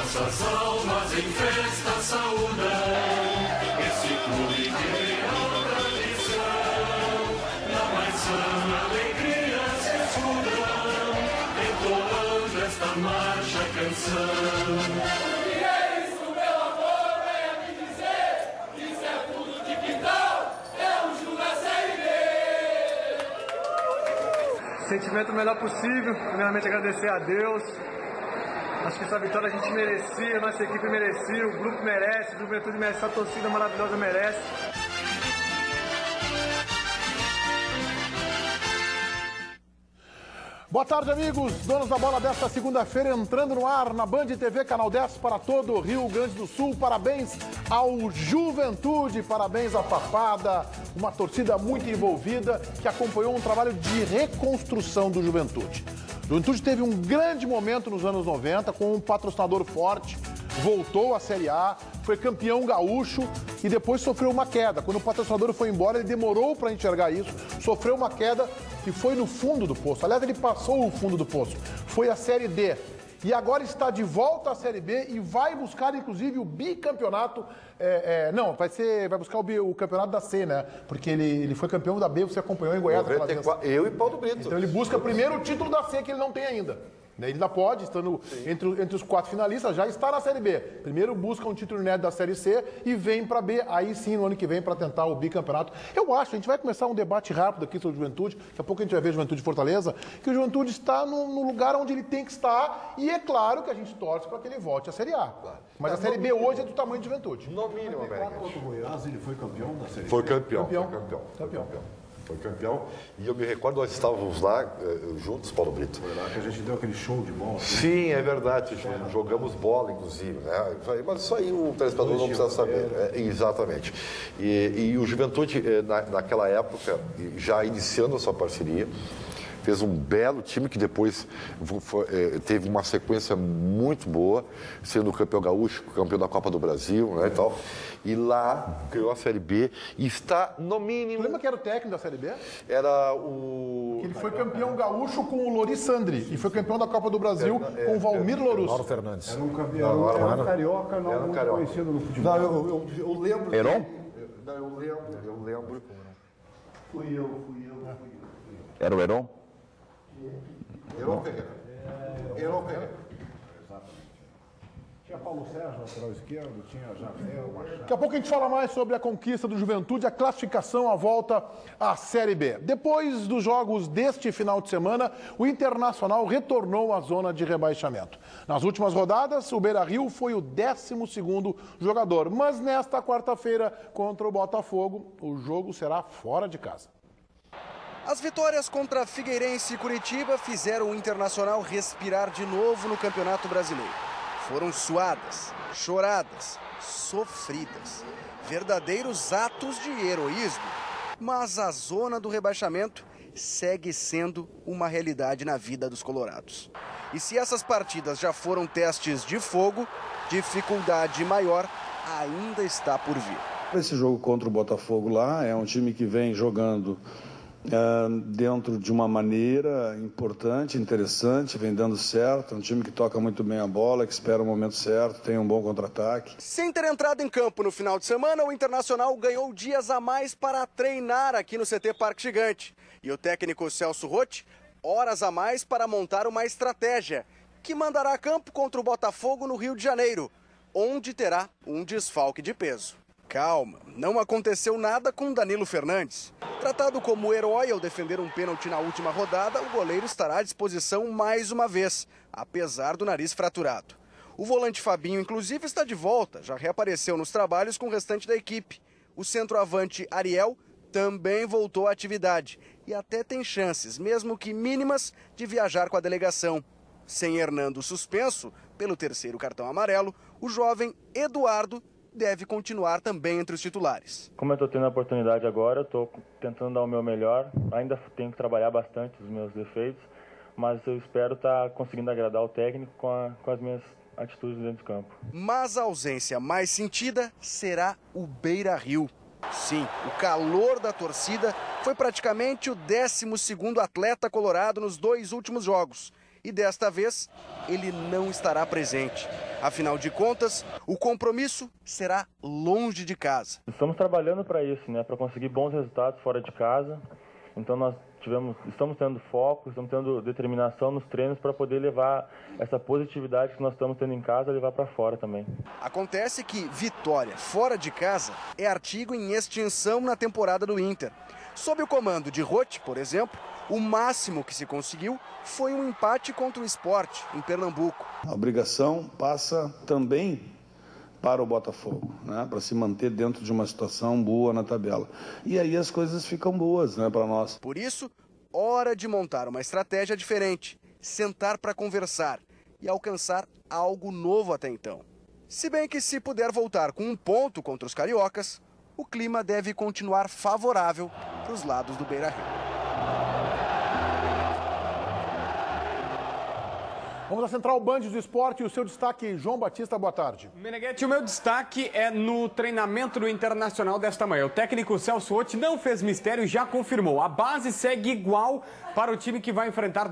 nossas almas em festa saudam esse clube que criou tradição. Na mais sã alegria se escudam, entoando esta marcha canção. Sentimento o melhor possível, primeiramente agradecer a Deus. Acho que essa vitória a gente merecia, a nossa equipe merecia, o grupo merece, a Juventude merece, a torcida maravilhosa merece. Boa tarde, amigos, donos da bola desta segunda-feira, entrando no ar na Band TV, Canal 10 para todo o Rio Grande do Sul. Parabéns ao Juventude, parabéns à Papada, uma torcida muito envolvida que acompanhou um trabalho de reconstrução do Juventude. O Juventude teve um grande momento nos anos 90, com um patrocinador forte, voltou à Série A, foi campeão gaúcho e depois sofreu uma queda. Quando o patrocinador foi embora, ele demorou para enxergar isso, sofreu uma queda que foi no fundo do poço. Aliás, ele passou o fundo do poço. Foi a Série D. E agora está de volta à Série B e vai buscar, inclusive, o bicampeonato. Vai buscar o campeonato da C, né? Porque ele foi campeão da B, você acompanhou em Goiás. Eu e Paulo Brito. Então ele busca primeiro o título da C, que ele não tem ainda. Ele ainda pode, estando entre os 4 finalistas, já está na Série B. Primeiro busca um título inédito da Série C e vem para B, aí sim, no ano que vem, para tentar o bicampeonato. Eu acho, a gente vai começar um debate rápido aqui sobre o Juventude, daqui a pouco a gente vai ver Juventude de Fortaleza, que o Juventude está no lugar onde ele tem que estar, e é claro que a gente torce para que ele volte à Série A. Mas a Série B hoje é do tamanho de Juventude. No mínimo, América. Contra o Goiás, ele foi campeão da Série B? Foi campeão. Foi campeão. E eu me recordo, nós estávamos lá juntos, Paulo Brito. Foi lá que a gente deu aquele show de bola. Sim, é verdade. Jogamos bola, inclusive. Né? Mas isso aí o telespectador não precisa saber. Exatamente. E o Juventude, naquela época, já iniciando a sua parceria, fez um belo time que depois teve uma sequência muito boa, sendo campeão gaúcho, campeão da Copa do Brasil, né, e tal. E lá criou a Série B e está no mínimo... Lembra que era o técnico da Série B? Era o... Ele foi campeão gaúcho com o Lori Sandri e foi campeão da Copa do Brasil com o Valmir Louros. Mauro Fernandes. Era um campeão, era um carioca, não muito conhecido no futebol. Não, eu lembro... Heron? Não, eu lembro. Fui eu. Era o Heron? Heron Ferreira. Tinha Paulo Sérgio, lateral esquerdo, tinha Jardel, Machado. Daqui a pouco a gente fala mais sobre a conquista do Juventude, a classificação, a volta à Série B. Depois dos jogos deste final de semana, o Internacional retornou à zona de rebaixamento. Nas últimas rodadas, o Beira-Rio foi o 12º jogador, mas nesta quarta-feira, contra o Botafogo, o jogo será fora de casa. As vitórias contra Figueirense e Curitiba fizeram o Internacional respirar de novo no Campeonato Brasileiro. Foram suadas, choradas, sofridas, verdadeiros atos de heroísmo. Mas a zona do rebaixamento segue sendo uma realidade na vida dos colorados. E se essas partidas já foram testes de fogo, dificuldade maior ainda está por vir. Esse jogo contra o Botafogo lá é um time que vem jogando dentro de uma maneira importante, interessante, vem dando certo. É um time que toca muito bem a bola, que espera o momento certo, tem um bom contra-ataque. Sem ter entrado em campo no final de semana, o Internacional ganhou dias a mais para treinar aqui no CT Parque Gigante. E o técnico Celso Rotti, horas a mais para montar uma estratégia que mandará a campo contra o Botafogo no Rio de Janeiro, onde terá um desfalque de peso. Calma, não aconteceu nada com Danilo Fernandes. Tratado como herói ao defender um pênalti na última rodada, o goleiro estará à disposição mais uma vez, apesar do nariz fraturado. O volante Fabinho, inclusive, está de volta, já reapareceu nos trabalhos com o restante da equipe. O centroavante Ariel também voltou à atividade e até tem chances, mesmo que mínimas, de viajar com a delegação. Sem Hernando suspenso pelo 3º cartão amarelo, o jovem Eduardo deve continuar também entre os titulares. Como eu estou tendo a oportunidade agora, eu estou tentando dar o meu melhor. Ainda tenho que trabalhar bastante os meus defeitos, mas eu espero estar conseguindo agradar o técnico com as minhas atitudes dentro de campo. Mas a ausência mais sentida será o Beira-Rio. Sim, o calor da torcida foi praticamente o 12º atleta colorado nos 2 últimos jogos. E desta vez, ele não estará presente. Afinal de contas, o compromisso será longe de casa. Estamos trabalhando para isso, né? Para conseguir bons resultados fora de casa. Então nós estamos tendo foco, estamos tendo determinação nos treinos para poder levar essa positividade que nós estamos tendo em casa, levar para fora também. Acontece que vitória fora de casa é artigo em extinção na temporada do Inter. Sob o comando de Roth, por exemplo, o máximo que se conseguiu foi um empate contra o Sport, em Pernambuco. A obrigação passa também para o Botafogo, né? Para se manter dentro de uma situação boa na tabela. E aí as coisas ficam boas, né, para nós. Por isso, hora de montar uma estratégia diferente, sentar para conversar e alcançar algo novo até então. Se bem que se puder voltar com um ponto contra os cariocas, o clima deve continuar favorável para os lados do Beira-Rio. Vamos à Central Band do Esporte e o seu destaque, João Batista, boa tarde. Meneghetti, o meu destaque é no treinamento do Internacional desta manhã. O técnico Celso Roth não fez mistério e já confirmou. A base segue igual para o time que vai enfrentar,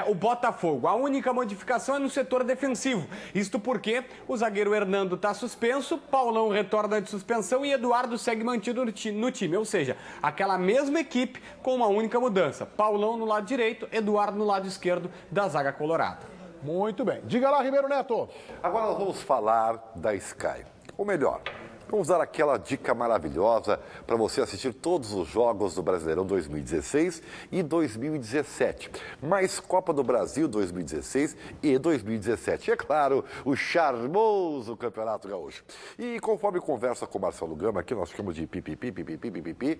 o Botafogo. A única modificação é no setor defensivo. Isto porque o zagueiro Hernando está suspenso, Paulão retorna de suspensão e Eduardo segue mantido no time. Ou seja, aquela mesma equipe com uma única mudança. Paulão no lado direito, Eduardo no lado esquerdo da zaga colorada. Muito bem. Diga lá, Ribeiro Neto. Agora nós vamos falar da Sky. Ou melhor, vamos dar aquela dica maravilhosa para você assistir todos os jogos do Brasileirão 2016 e 2017. Mais Copa do Brasil 2016 e 2017. E, é claro, o charmoso Campeonato Gaúcho. E conforme conversa com o Marcelo Gama, aqui nós ficamos de pipipi.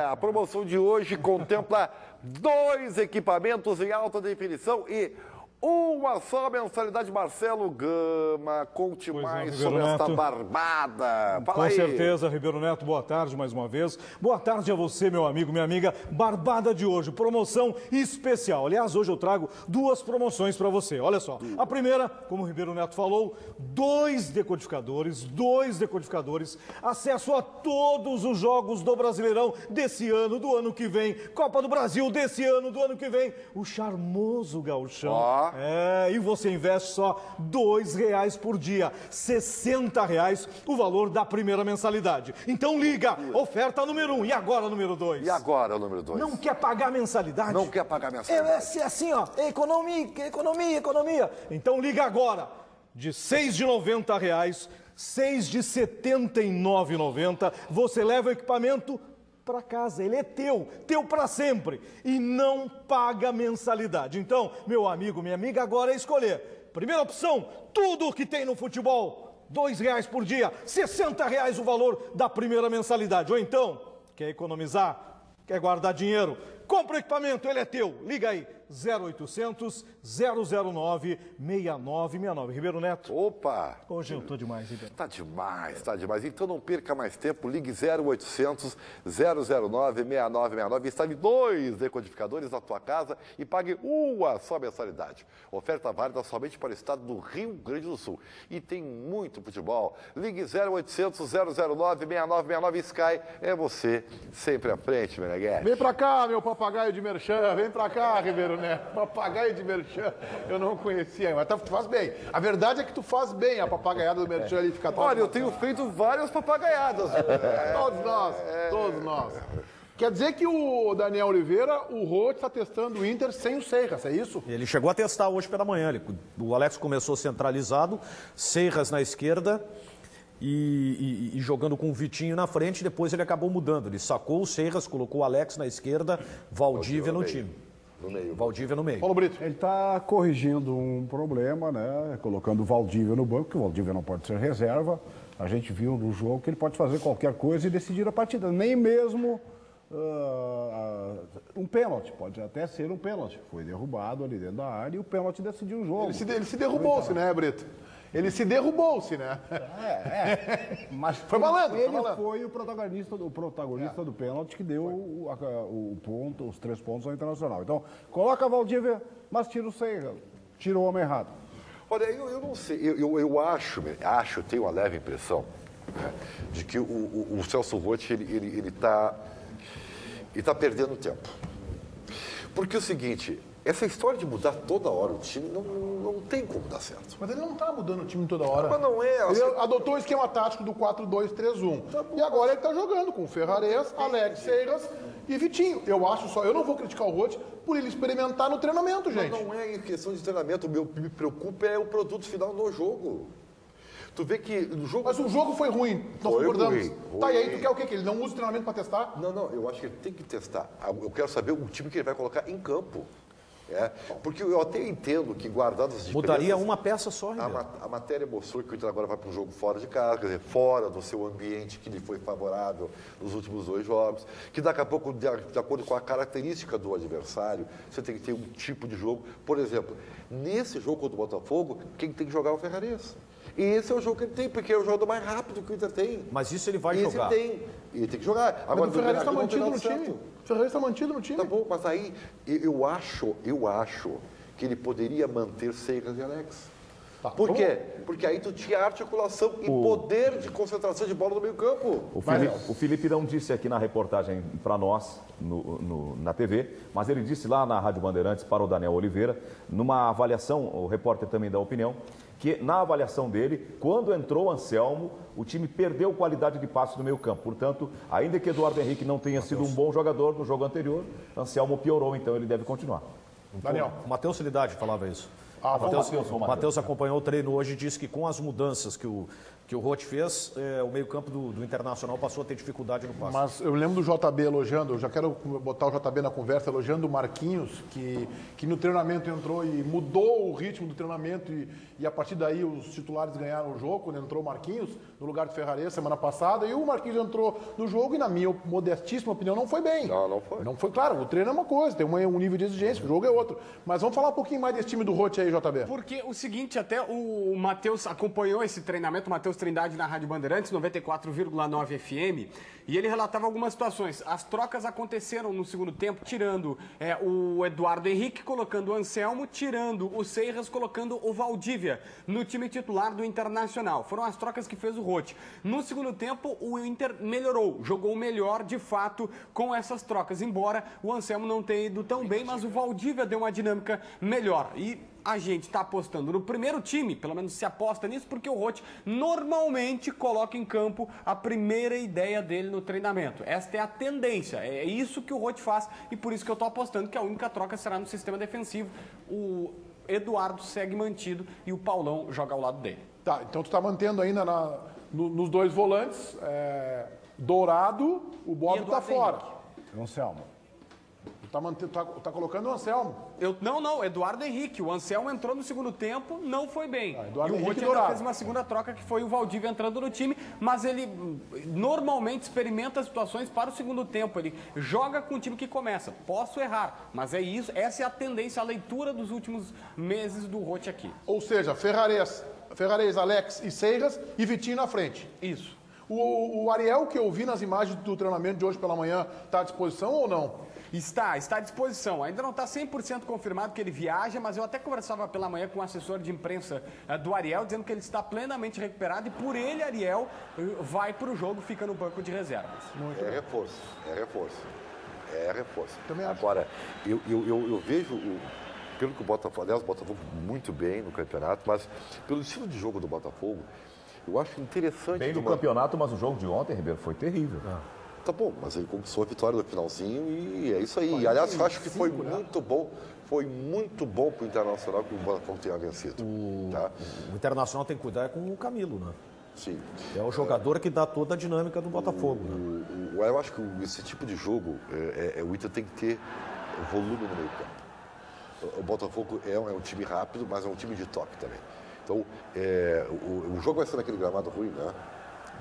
A promoção de hoje contempla 2 equipamentos em alta definição e uma só mensalidade. Marcelo Gama, conte mais sobre esta barbada. Com certeza, Ribeiro Neto, boa tarde mais uma vez. Boa tarde a você, meu amigo, minha amiga. Barbada de hoje, promoção especial. Aliás, hoje eu trago 2 promoções para você. Olha só, a primeira, como o Ribeiro Neto falou, 2 decodificadores, acesso a todos os jogos do Brasileirão desse ano, do ano que vem, Copa do Brasil desse ano, do ano que vem, o charmoso gauchão. E você investe só R$2 por dia, R$60 o valor da primeira mensalidade. Então liga, oferta número 1, e agora número 2? E agora o número 2? Não quer pagar mensalidade? Não quer pagar mensalidade. É assim, ó, economia. Então liga agora, de R$6 de R$90, 6 de R$ 79,90, você leva o equipamento para casa, ele é teu para sempre e não paga mensalidade. Então, meu amigo, minha amiga, agora é escolher. Primeira opção, tudo o que tem no futebol, R$2 por dia, R$60 o valor da primeira mensalidade. Ou então, quer economizar, quer guardar dinheiro, compra o equipamento, ele é teu. Liga aí, 0800 009 6969. Ribeiro Neto. Opa! Hoje eu tô demais, Ribeiro. Tá demais. Então não perca mais tempo, ligue 0800 009 6969. Instale 2 decodificadores na tua casa e pague uma só mensalidade. Oferta válida somente para o estado do Rio Grande do Sul. E tem muito futebol. Ligue 0800 009 6969. Sky é você sempre à frente, Meneghetti. Vem pra cá, meu papagaio de merchan. Vem pra cá, Ribeiro Neto. Papagaio de merchan, eu não conhecia, mas tu faz bem. A verdade é que tu faz bem a papagaiada do merchan ali, fica todo. Olha, eu tenho feito várias papagaiadas. Todos nós. Quer dizer que o Daniel Oliveira, o Roth está testando o Inter sem o Seijas, é isso? Ele chegou a testar hoje pela manhã. O Alex começou centralizado, Seijas na esquerda e jogando com o Vitinho na frente. Depois ele acabou mudando. Ele sacou o Seijas, colocou o Alex na esquerda, Valdívia no time. Valdívia no meio. Paulo Brito. Ele está corrigindo um problema, né? Colocando o Valdívia no banco, que o Valdívia não pode ser reserva. A gente viu no jogo que ele pode fazer qualquer coisa e decidir a partida. Nem mesmo um pênalti. Pode até ser um pênalti. Foi derrubado ali dentro da área e o pênalti decidiu o jogo. Ele se derrubou-se, né, Brito? Ele se derrubou-se, né? Mas foi malandro. Ele foi o protagonista do pênalti que deu o ponto, os 3 pontos ao Internacional. Então, coloca a Valdívia, mas tira o Seijas. Tira o homem errado. Olha, eu não sei, eu acho, tenho uma leve impressão, né, de que o Celso Roth, ele tá perdendo tempo. Porque é o seguinte, Essa história de mudar toda hora o time não tem como dar certo. Mas ele não está mudando o time toda hora. Mas não é. Ele adotou o esquema tático do 4-2-3-1. E agora ele está jogando com Ferrares, Alex, Seiras e Vitinho. Eu não vou criticar o Roth por ele experimentar no treinamento, gente. Mas não é questão de treinamento. O que me preocupa é o produto final no jogo. Tu vê que no jogo... Mas o jogo foi ruim, nós concordamos. Tá, e aí tu quer o quê? Que ele não use treinamento para testar? Não, eu acho que ele tem que testar. Eu quero saber o time que ele vai colocar em campo. Porque eu até entendo que, guardadas as diferenças... Mudaria uma peça só, a matéria mostrou que o Inter agora vai para um jogo fora de casa, quer dizer, fora do seu ambiente que lhe foi favorável nos últimos 2 jogos, que daqui a pouco, de acordo com a característica do adversário, você tem que ter um tipo de jogo. Por exemplo, nesse jogo contra o Botafogo, quem tem que jogar é o Ferrares. E esse é o jogo que ele tem, porque é o jogador mais rápido que o Inter tem. Mas isso ele vai jogar. Ele tem que jogar. Agora, o Ferrares está mantido no time. O Ferrares está mantido no time. Tá bom, mas aí eu acho que ele poderia manter Seiras e Alex. Por quê? Porque aí tu tinha articulação e poder de concentração de bola no meio campo. O Felipe não disse aqui na reportagem para nós, na TV, mas ele disse lá na Rádio Bandeirantes para o Daniel Oliveira, numa avaliação, o repórter também dá opinião, que na avaliação dele, quando entrou o Anselmo, o time perdeu qualidade de passe no meio campo. Portanto, ainda que Eduardo Henrique não tenha sido um bom jogador no jogo anterior, Anselmo piorou, então ele deve continuar. Daniel. O Matheus Solidade falava isso. O Matheus acompanhou o treino hoje e disse que com as mudanças que o Roth fez, o meio-campo do Internacional passou a ter dificuldade no passe. Mas eu lembro do JB elogiando, eu já quero botar o JB na conversa, elogiando o Marquinhos, que no treinamento entrou e mudou o ritmo do treinamento e a partir daí os titulares ganharam o jogo, quando entrou o Marquinhos no lugar do Ferrares semana passada, e o Marquinhos entrou no jogo e, na minha modestíssima opinião, não foi bem. Não foi. Não foi, claro, o treino é uma coisa, tem um nível de exigência, o jogo é outro. Mas vamos falar um pouquinho mais desse time do Roth aí, JB. Porque o seguinte, até o Matheus acompanhou esse treinamento, o Matheus Trindade na Rádio Bandeirantes, 94,9 FM, e ele relatava algumas situações. As trocas aconteceram no segundo tempo, tirando o Eduardo Henrique, colocando o Anselmo, tirando o Seiras, colocando o Valdívia no time titular do Internacional. Foram as trocas que fez o Roth. No segundo tempo, o Inter melhorou, jogou melhor, de fato, com essas trocas, embora o Anselmo não tenha ido tão bem, mas o Valdívia deu uma dinâmica melhor. E a gente está apostando no primeiro time, pelo menos se aposta nisso, porque o Roth normalmente coloca em campo a primeira ideia dele no treinamento. Esta é a tendência, é isso que o Roth faz e por isso que eu estou apostando que a única troca será no sistema defensivo. O Eduardo segue mantido e o Paulão joga ao lado dele. Tá, então tu está mantendo ainda nos 2 volantes, Dourado, o Bob está fora. Anselmo. Tá colocando o Anselmo. Não, Eduardo Henrique. O Anselmo entrou no segundo tempo, não foi bem. E o Roth ainda fez uma segunda troca, que foi o Valdívia entrando no time, mas ele normalmente experimenta situações para o segundo tempo. Ele joga com o time que começa. Posso errar, mas é isso. Essa é a tendência, a leitura dos últimos meses do Roth aqui. Ou seja, Ferrares, Alex e Seiras e Vitinho na frente. Isso. O Ariel, que eu vi nas imagens do treinamento de hoje pela manhã, está à disposição ou não? Está à disposição. Ainda não está 100% confirmado que ele viaja, mas eu até conversava pela manhã com o assessor de imprensa do Ariel, dizendo que ele está plenamente recuperado e por ele, Ariel, vai para o jogo, fica no banco de reservas. É reforço. Também acho. Agora, eu vejo, pelo que o Botafogo muito bem no campeonato, mas pelo estilo de jogo do Botafogo, eu acho interessante... Bem no campeonato, mas o jogo de ontem, Ribeiro, foi terrível. Tá bom, mas ele conquistou a vitória no finalzinho e é isso aí. Aliás, eu acho que foi muito bom para o Internacional que o Botafogo tenha vencido. O Internacional tem que cuidar com o Camilo, né? Sim. É o jogador que dá toda a dinâmica do Botafogo. Eu acho que esse tipo de jogo, o Inter tem que ter volume no meio campo. O Botafogo é um time rápido, mas é um time de toque também. Então, o jogo vai ser naquele gramado ruim, né?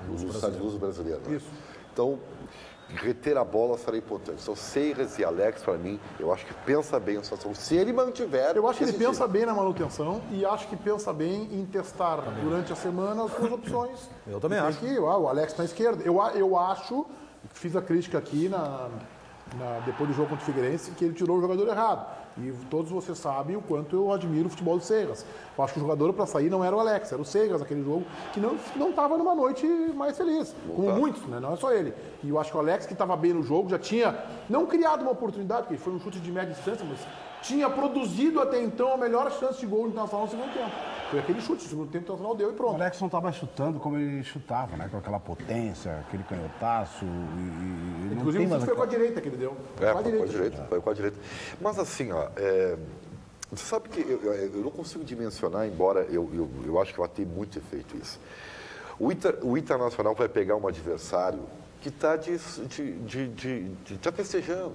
No estádio de Luz brasileiro. Né? Isso. Então, reter a bola será importante. Então, Seiras e Alex, para mim, eu acho que pensa bem a situação. Se ele mantiver... Eu acho que ele pensa bem na manutenção e acho que pensa bem em testar durante a semana as suas opções. Eu também acho. Aqui, o Alex na esquerda. Eu acho, fiz a crítica aqui depois do jogo contra o Figueirense, que ele tirou o jogador errado. E todos vocês sabem o quanto eu admiro o futebol do Seiras. Eu acho que o jogador para sair não era o Alex, era o Seiras, aquele jogo que não estava numa noite mais feliz. Como muitos, né? Não é só ele. E eu acho que o Alex, que estava bem no jogo, já tinha não criado uma oportunidade, porque foi um chute de média distância, mas tinha produzido até então a melhor chance de gol do Internacional no segundo tempo. Foi aquele chute, o segundo tempo o Internacional deu e pronto. O Alex não estava chutando como ele chutava, né? Com aquela potência, aquele canhotaço. Inclusive, isso foi com a direita que ele deu. Foi com a direita. Mas assim, ó, você sabe que eu não consigo dimensionar, embora eu acho que vai ter muito efeito isso. O Internacional vai pegar um adversário que está festejando.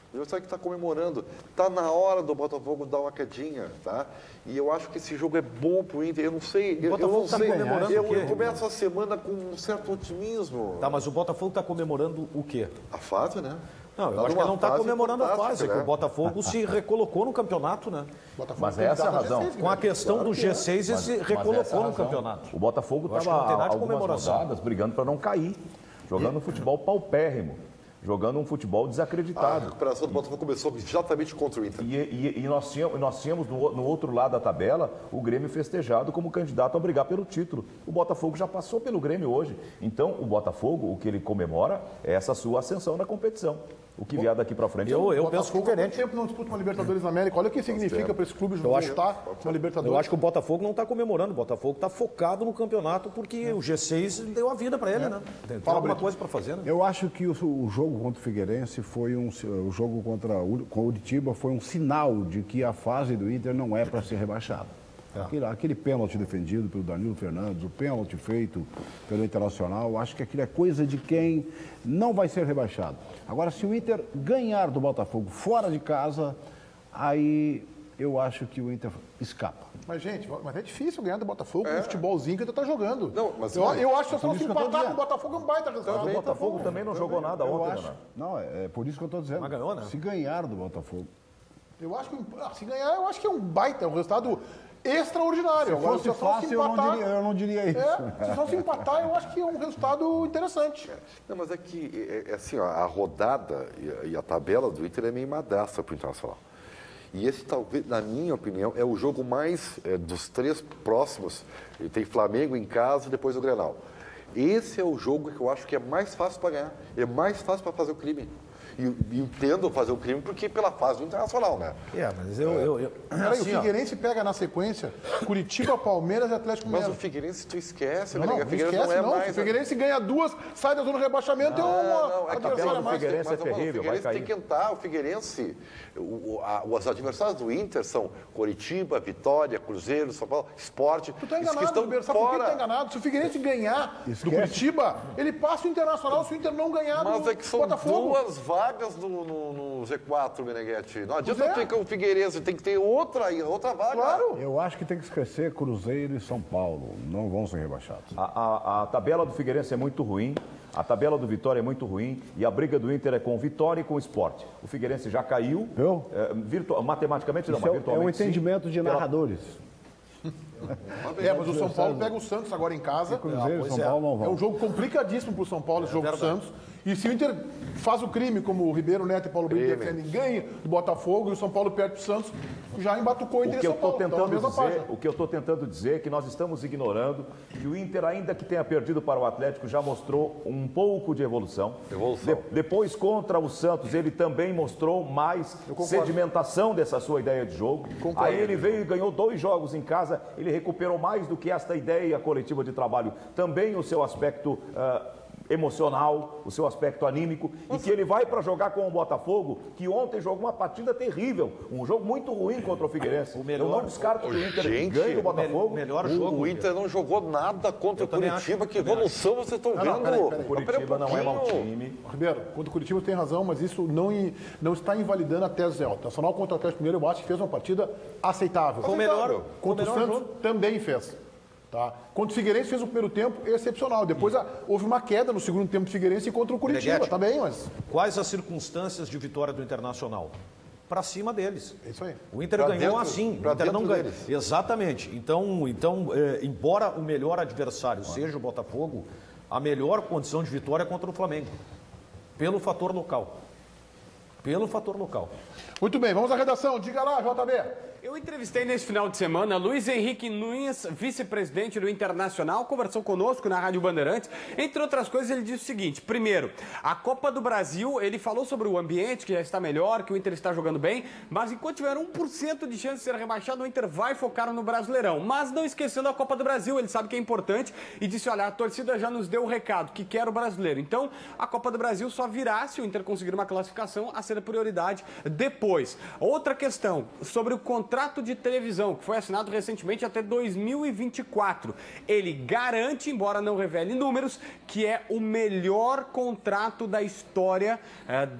O adversário que está comemorando. Está na hora do Botafogo dar uma quedinha, tá? E eu acho que esse jogo é bom pro Inter. Eu não sei. Eu começo a semana com um certo otimismo. Tá, mas o Botafogo está comemorando o quê? A fase, né? Não, eu acho que ele não está comemorando a fase, né? Que o Botafogo se recolocou no campeonato, né? Mas essa é a razão. Com a questão do G6, ele se recolocou no campeonato. O Botafogo estava há algumas rodadas brigando para não cair, jogando um futebol paupérrimo, jogando um futebol desacreditado. A recuperação do Botafogo começou exatamente contra o Inter. E nós tínhamos no outro lado da tabela o Grêmio festejado como candidato a brigar pelo título. O Botafogo já passou pelo Grêmio hoje. Então, o Botafogo, o que ele comemora é essa sua ascensão na competição. O que vier daqui para frente... Eu penso diferente. Tempo não disputa uma Libertadores na América. Olha o que significa para esse clube voltar uma Libertadores. Eu acho que o Botafogo não está comemorando. O Botafogo está focado no campeonato porque o G6 deu a vida para ele, né? Tem alguma coisa para fazer, né? Eu acho que o jogo contra o Figueirense foi o jogo contra o Curitiba foi um sinal de que a fase do Inter não é para ser rebaixada. Aquele pênalti defendido pelo Danilo Fernandes, o pênalti feito pelo Internacional, acho que aquilo é coisa de quem não vai ser rebaixado. Agora, se o Inter ganhar do Botafogo fora de casa, aí eu acho que o Inter escapa. Mas, gente, é difícil ganhar do Botafogo com o futebolzinho que ele está jogando. Não, mas eu acho que só se empatar com o Botafogo é um baita resultado. O Botafogo também não jogou nada ontem, né? Não, é por isso que eu estou dizendo. Mas ganhou, né? Se ganhar do Botafogo. Eu acho que se ganhar, eu acho que é um baita, é um resultado extraordinário. Se fosse fácil, eu não diria isso. Se só se empatar, eu acho que é um resultado interessante. Não, mas é que, assim, ó, a rodada e a tabela do Inter é meio madaça para o Internacional. E esse, talvez, na minha opinião, é o jogo mais, dos três próximos. Tem Flamengo em casa e depois o Grenal. Esse é o jogo que eu acho que é mais fácil para ganhar. É mais fácil para fazer o crime. E entendo fazer o crime porque pela fase do Internacional, né? Mas Peraí, assim, o Figueirense pega na sequência Curitiba, Palmeiras e Atlético Mineiro. Mas o Figueirense tu esquece, não, o Figueirense esquece, não é mais. Se o Figueirense ganha duas, sai da zona do rebaixamento, a tabela do Figueirense é terrível, vai cair. Tem que entrar, o Figueirense, os adversários do Inter são Curitiba, Vitória, Cruzeiro, São Paulo, Sport. Tu tá enganado, sabe por que tu tá enganado? Se o Figueirense ganhar do Curitiba, ele passa o Internacional se o Inter não ganhar do Botafogo. Mas é que são duas vagas no Z4, Meneghete. Não adianta ter o Figueirense, tem que ter outra vaga. Claro. Eu acho que tem que esquecer Cruzeiro e São Paulo. Não vão ser rebaixados. A tabela do Figueirense é muito ruim. A tabela do Vitória é muito ruim e a briga do Inter é com o Vitória e com o Sport. O Figueirense já caiu. Matematicamente não, mas virtualmente é um entendimento de narradores. Mas o São Paulo pega o Santos agora em casa. Cruzeiro, São Paulo não vão. É um jogo complicadíssimo para o São Paulo, esse jogo do Santos. E se o Inter faz o crime, como o Ribeiro Neto e Paulo Brito defendem, ganha do Botafogo e o São Paulo perde para o Santos, já embatucou o Inter e São Paulo. O que eu estou tentando dizer é que nós estamos ignorando que o Inter, ainda que tenha perdido para o Atlético, já mostrou um pouco de evolução. Depois, contra o Santos, ele também mostrou mais sedimentação dessa sua ideia de jogo. Aí ele veio e ganhou 2 jogos em casa, ele recuperou mais do que esta ideia coletiva de trabalho. Também o seu aspecto emocional, o seu aspecto anímico, e que ele vai para jogar com o Botafogo, que ontem jogou uma partida terrível, um jogo muito ruim contra o Figueirense. Eu não descarto que o Inter ganhe do Botafogo. O Inter não jogou nada contra o Curitiba, que evolução vocês estão vendo? O Curitiba não é mau time. Ribeiro, contra o Curitiba tem razão, mas isso não está invalidando a tese dela. O Nacional contra o Atlético Mineiro, eu acho que fez uma partida aceitável. Foi o melhor. Contra o Santos também fez. Tá? Contra o Figueirense fez o primeiro tempo excepcional. Depois houve uma queda no segundo tempo do Figueirense contra o Curitiba, tá bem, mas... Quais as circunstâncias de vitória do Internacional? Para cima deles. É isso aí. O Inter ganhou assim. O Inter não ganhou. Exatamente. Então, embora o melhor adversário seja o Botafogo, a melhor condição de vitória é contra o Flamengo. Pelo fator local. Pelo fator local. Muito bem, vamos à redação. Diga lá, JB. Eu entrevistei nesse final de semana Luiz Henrique Nunes, vice-presidente do Internacional, conversou conosco na Rádio Bandeirantes. Entre outras coisas, ele disse o seguinte: primeiro, a Copa do Brasil, ele falou sobre o ambiente, que já está melhor, que o Inter está jogando bem, mas enquanto tiver 1% de chance de ser rebaixado, o Inter vai focar no Brasileirão. Mas não esquecendo a Copa do Brasil, ele sabe que é importante e disse: olha, a torcida já nos deu o recado, que quer o Brasileiro. Então, a Copa do Brasil só virá se o Inter conseguir uma classificação a ser a prioridade depois. Outra questão, sobre o contrato de televisão, que foi assinado recentemente até 2024. Ele garante, embora não revele números, que é o melhor contrato da história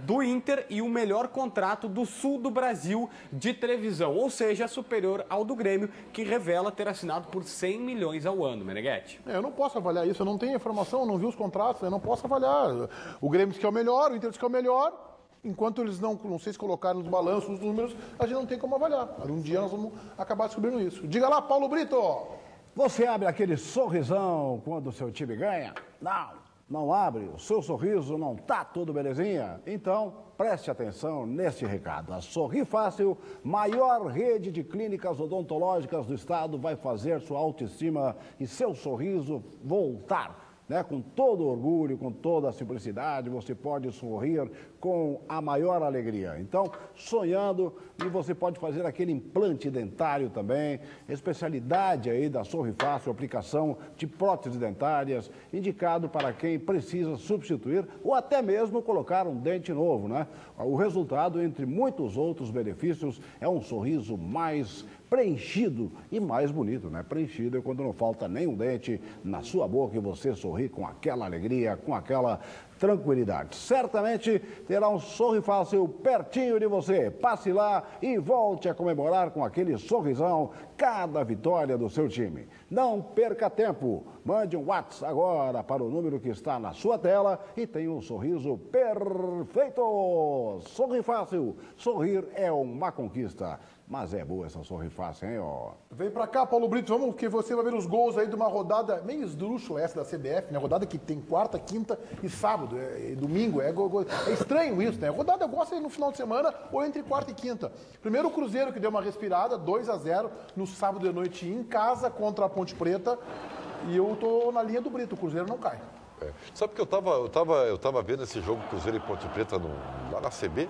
do Inter e o melhor contrato do sul do Brasil de televisão, ou seja, superior ao do Grêmio, que revela ter assinado por 100 milhões ao ano, Meneghetti. Eu não posso avaliar isso, eu não tenho informação, eu não vi os contratos, eu não posso avaliar. O Grêmio diz que é o melhor, o Inter diz que é o melhor. Enquanto eles não sei se colocaram nos balanços, os números, a gente não tem como avaliar. Um dia nós vamos acabar descobrindo isso. Diga lá, Paulo Brito! Você abre aquele sorrisão quando o seu time ganha? Não abre. O seu sorriso não tá todo belezinha? Então, preste atenção neste recado. A Sorri Fácil, maior rede de clínicas odontológicas do estado, vai fazer sua autoestima e seu sorriso voltar. Com todo orgulho, com toda a simplicidade, você pode sorrir com a maior alegria. Então, sonhando, e você pode fazer aquele implante dentário também, especialidade aí da Sorri Fácil, aplicação de próteses dentárias, indicado para quem precisa substituir ou até mesmo colocar um dente novo, O resultado, entre muitos outros benefícios, é um sorriso mais preenchido e mais bonito, Preenchido é quando não falta nenhum dente na sua boca e você sorri com aquela alegria, com aquela tranquilidade. Certamente terá um Sorri Fácil pertinho de você. Passe lá e volte a comemorar com aquele sorrisão cada vitória do seu time. Não perca tempo. Mande um WhatsApp agora para o número que está na sua tela e tenha um sorriso perfeito. Sorri Fácil. Sorrir é uma conquista. Mas é boa essa Sorri Fácil, hein, ó. Vem pra cá, Paulo Brito, vamos que você vai ver os gols aí de uma rodada meio esdrúxula essa da CBF, Rodada que tem quarta, quinta e sábado, domingo, é estranho isso, Rodada eu gosto no final de semana ou entre quarta e quinta. Primeiro o Cruzeiro que deu uma respirada, 2-0 no sábado de noite em casa contra a Ponte Preta e eu tô na linha do Brito, o Cruzeiro não cai. Sabe que eu tava vendo esse jogo Cruzeiro e Ponte Preta lá na CB,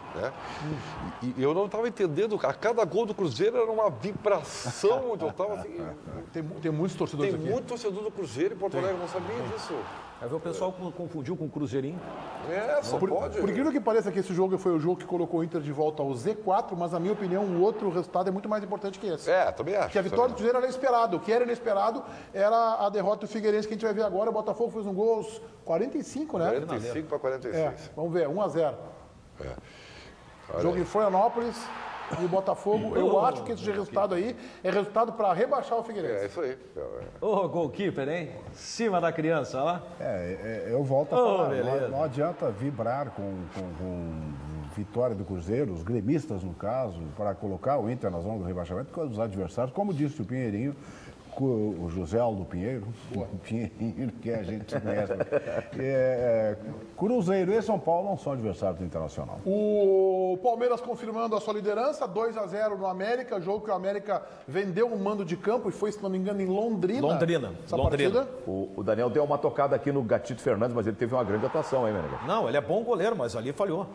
E eu não estava entendendo, a cada gol do Cruzeiro era uma vibração, onde eu estava assim... Tem muitos torcedores aqui. Tem muito torcedor do Cruzeiro em Porto Alegre, eu não sabia disso. Aí o pessoal confundiu com o Cruzeirinho. Só pode. Por incrível que pareça que esse jogo foi o jogo que colocou o Inter de volta ao Z4, mas na minha opinião o outro resultado é muito mais importante que esse. Também acho. Que a vitória do Cruzeiro era esperada. O que era inesperado era a derrota do Figueirense que a gente vai ver agora. O Botafogo fez um gol aos 45, 45 para 46. Vamos ver, 1-0. Jogo em Florianópolis. E o Botafogo, eu acho que esse resultado aí é resultado para rebaixar o Figueirense. Isso aí. Goalkeeper, hein? Cima da criança, ó. Eu volto a falar. Não adianta vibrar com vitória do Cruzeiro, os gremistas, no caso, para colocar o Inter na zona do rebaixamento, com os adversários, como disse o Pinheirinho, o José Aldo Pinheiro, o Pinheirinho, que a gente conhece. Cruzeiro e São Paulo não são adversários do Internacional. O Palmeiras confirmando a sua liderança, 2-0 no América, jogo que o América vendeu um mando de campo e foi, se não me engano, em Londrina. Londrina. O Daniel deu uma tocada aqui no Gatito Fernandes, mas ele teve uma grande atuação, hein, Menega? Não, ele é bom goleiro, mas ali falhou.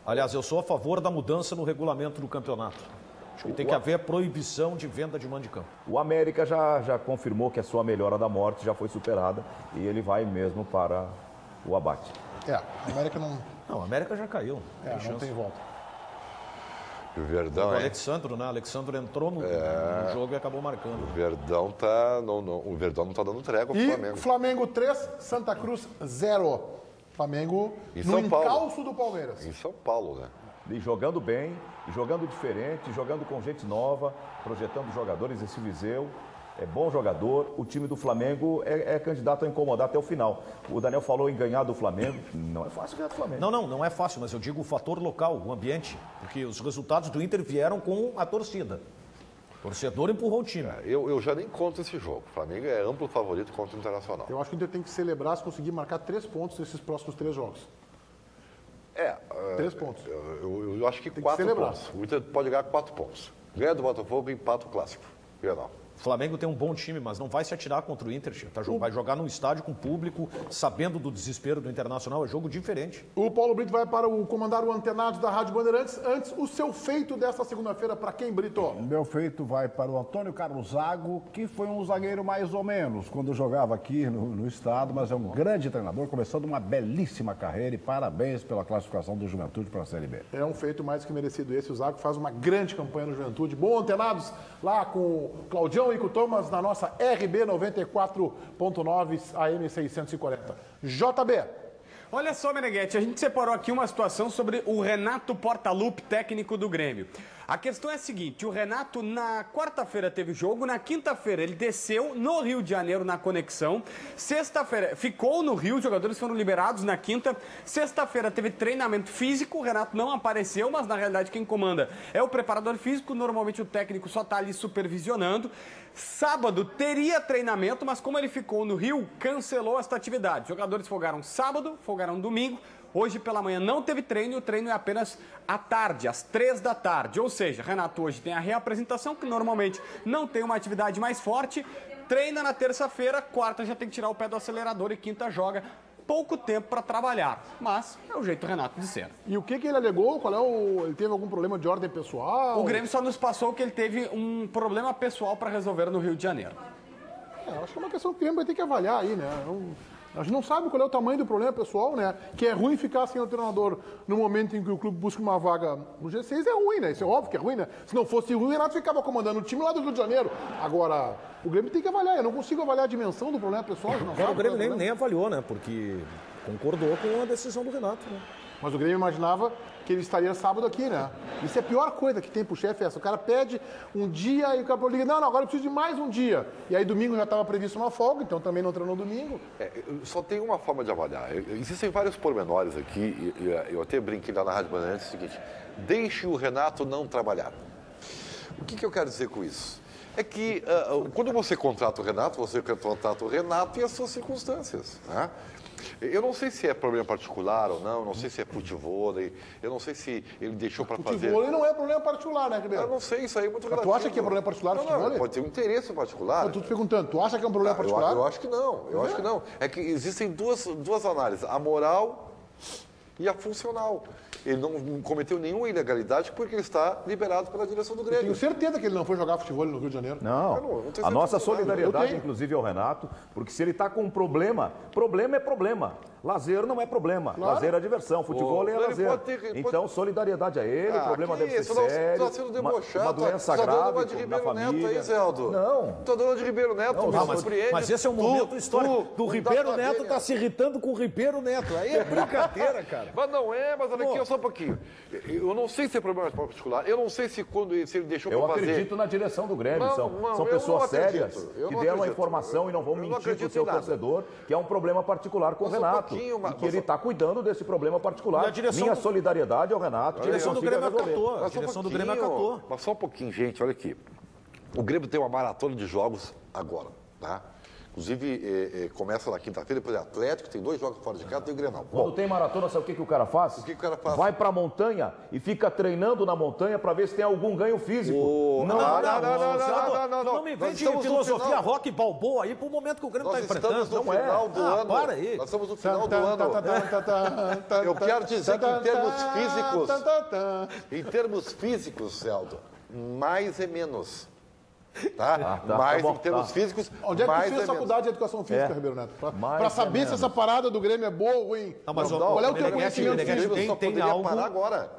Aliás, eu sou a favor da mudança no regulamento do campeonato. Acho que tem que haver proibição de venda de mando de campo. O América já confirmou que a sua melhora da morte já foi superada e ele vai mesmo para o abate. O América não... Não, o América já caiu. Não tem volta. E o Verdão, o Alexandro, Alexandro entrou no jogo e acabou marcando. O Verdão o Verdão não está dando trégua pro Flamengo. Flamengo 3, Santa Cruz 0. Flamengo no encalço do Palmeiras. Em São Paulo, E jogando bem, jogando diferente, jogando com gente nova, projetando jogadores. Esse Viseu é bom jogador. O time do Flamengo é candidato a incomodar até o final. O Daniel falou em ganhar do Flamengo. Não é fácil ganhar do Flamengo. Não é fácil, mas eu digo o fator local, o ambiente. Porque os resultados do Inter vieram com a torcida. O torcedor empurrou o time. Eu já nem conto esse jogo. O Flamengo é amplo favorito contra o Internacional. Eu acho que o Inter tem que celebrar se conseguir marcar 3 pontos nesses próximos 3 jogos. 3 pontos. Eu acho que 4 pontos. O Inter pode ganhar 4 pontos. Ganha do Botafogo e empata o clássico. Grenal. O Flamengo tem um bom time, mas não vai se atirar contra o Inter. Vai jogar num estádio com público, sabendo do desespero do Internacional. É jogo diferente. O Paulo Brito vai para comandar o Antenados da Rádio Bandeirantes. Antes, o seu feito desta segunda-feira, para quem, Brito? Meu feito vai para o Antônio Carlos Zago, que foi um zagueiro mais ou menos quando jogava aqui no estado, mas é um grande treinador, começando uma belíssima carreira e parabéns pela classificação do Juventude para a Série B. É um feito mais que merecido esse. O Zago faz uma grande campanha no Juventude. Bom, Antenados, lá com o Claudião e com o Thomas na nossa RB 94.9 AM 640. JB. Olha só, Meneghetti, a gente separou aqui uma situação sobre o Renato Portaluppi, técnico do Grêmio. A questão é a seguinte, o Renato na quarta-feira teve jogo, na quinta-feira ele desceu no Rio de Janeiro na conexão, sexta-feira ficou no Rio, os jogadores foram liberados na quinta, sexta-feira teve treinamento físico, o Renato não apareceu, mas na realidade quem comanda é o preparador físico, normalmente o técnico só está ali supervisionando. Sábado teria treinamento, mas como ele ficou no Rio, cancelou esta atividade. Os jogadores folgaram sábado, folgaram domingo. Hoje pela manhã não teve treino, o treino é apenas à tarde, às 3 da tarde. Ou seja, Renato hoje tem a reapresentação, que normalmente não tem uma atividade mais forte, treina na terça-feira, quarta já tem que tirar o pé do acelerador e quinta joga. Pouco tempo para trabalhar, mas é o jeito do Renato de ser. E o que ele alegou? Ele teve algum problema de ordem pessoal? O Grêmio só nos passou que ele teve um problema pessoal para resolver no Rio de Janeiro. Acho que é uma questão que o Grêmio vai ter que avaliar aí, né? A gente não sabe qual é o tamanho do problema pessoal, né? Que é ruim ficar sem o treinador no momento em que o clube busca uma vaga no G6, é ruim, né? Isso é óbvio que é ruim, né? Se não fosse ruim, o Renato ficava comandando o time lá do Rio de Janeiro. Agora, o Grêmio tem que avaliar. Eu não consigo avaliar a dimensão do problema pessoal. O Grêmio nem avaliou, né? Porque concordou com a decisão do Renato, né? Mas o Grêmio imaginava que ele estaria sábado aqui, né? Isso é a pior coisa que tem pro chefe, essa. O cara pede um dia e o cara liga, não, agora eu preciso de mais um dia. E aí domingo já estava previsto uma folga, então também não treinou domingo. Só tem uma forma de avaliar. Existem vários pormenores aqui, eu até brinquei lá na Rádio Bandeirantes, é o seguinte, deixe o Renato não trabalhar. O que eu quero dizer com isso? É que quando você contrata o Renato e as suas circunstâncias, né? Eu não sei se é problema particular ou não sei se é futevôlei, eu não sei se ele deixou para fazer... Futevôlei não é problema particular, né, Ribeiro? Eu não sei, isso aí é muito relativo. Tu acha que é problema particular futevôlei? Não, pode ter um interesse particular. Eu tô te perguntando, tu acha que é um problema particular? Eu acho que não, acho que não. É que existem duas análises, a moral e a funcional. Ele não cometeu nenhuma ilegalidade porque ele está liberado pela direção do Grêmio. Eu tenho certeza que ele não foi jogar futebol no Rio de Janeiro. Não, a nossa solidariedade, inclusive, ao Renato, porque se ele está com um problema é problema. Lazer não é problema. Claro. Lazer é diversão, futebol é lazer. Então, solidariedade a ele, o problema deve ser sério. Está sendo debochado. Uma doença grave de na família. Neto aí, Zeldo. Não. Estou dando de Ribeiro Neto, mas esse é um momento histórico. Do Ribeiro Neto está se irritando com o Ribeiro Neto. Aí é brincadeira, cara. Mas não é, mas olha aqui, só um pouquinho. Eu não sei se é problema particular. Eu não sei se ele deixou para fazer... Eu acredito na direção do Grêmio. São pessoas sérias que deram a informação e não vão mentir para o seu torcedor, que é um problema particular com o Renato. E que ele está cuidando desse problema particular. Minha solidariedade ao Renato. A direção do Grêmio acatou. A direção do Grêmio acatou. Mas só um pouquinho, gente, olha aqui. O Grêmio tem uma maratona de jogos agora, tá? Inclusive, começa na quinta-feira, depois é Atlético, tem 2 jogos fora de casa, tem o Grenal. Quando tem maratona, sabe o que o cara faz? O que o cara faz? Vai pra montanha e fica treinando na montanha pra ver se tem algum ganho físico. Não me vem de filosofia rock balboa aí pro momento que o Grêmio está enfrentando. Nós estamos no final do ano. Para aí. Nós estamos no final do ano. Eu quero dizer que em termos físicos, Celdo, mais é menos. Mais em termos físicos, onde é que tu fez faculdade de educação física, Ribeiro Neto? Para saber se essa parada do Grêmio é boa ou ruim. Qual é o teu conhecimento físico?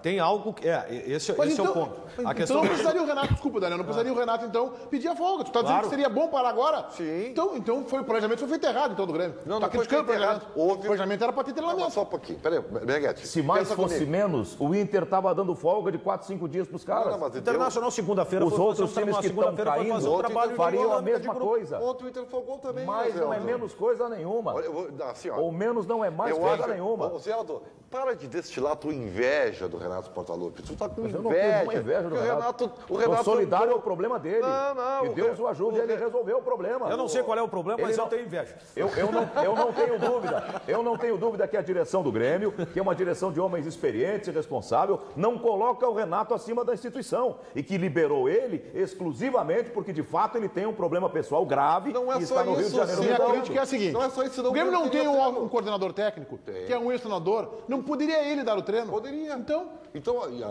Tem algo que... Esse é o ponto. Então não precisaria o Renato, desculpa, Daniel, não precisaria o Renato, então, pedir a folga. Tu está dizendo que seria bom parar agora? Sim. Então o planejamento foi feito errado, então, do Grêmio. Não foi feito errado. O planejamento era para ter treinamento. Só um pouquinho. Peraí, Meneghetti. Se mais fosse menos, o Inter estava dando folga de 4, 5 dias para os caras. Internacional segunda-feira. Os outros times que estão caindo saindo, fazer um trabalho fariam a dinâmica de mesma grupo. coisa. Ontem o Inter foi gol também. Mas não é Zeldo. menos coisa nenhuma. Olha, assim, ó, Ou menos não é mais eu coisa acho- nenhuma. Ô, Zeldo, para de destilar a tua inveja do Renato Portaluppi. Tu tá com Mas eu não inveja. tenho nenhuma inveja do porque Renato. O Renato Tô solidário ao problema dele. Não, que Deus o ajude a ele resolver o problema. Eu não sei qual é o problema, mas Ele eu não- tenho inveja. Eu não tenho dúvida. Eu não tenho dúvida que a direção do Grêmio, que é uma direção de homens experientes e responsável, não coloca o Renato acima da instituição e que liberou ele exclusivamente porque de fato ele tem um problema pessoal grave Não é e só está no Rio de isso, Janeiro. Sim, a Não, crítica é a seguinte: não é só isso, não. o Grêmio não tem Teria um coordenador técnico, que é um ex-treinador, não poderia ele dar o treino? Poderia. Então,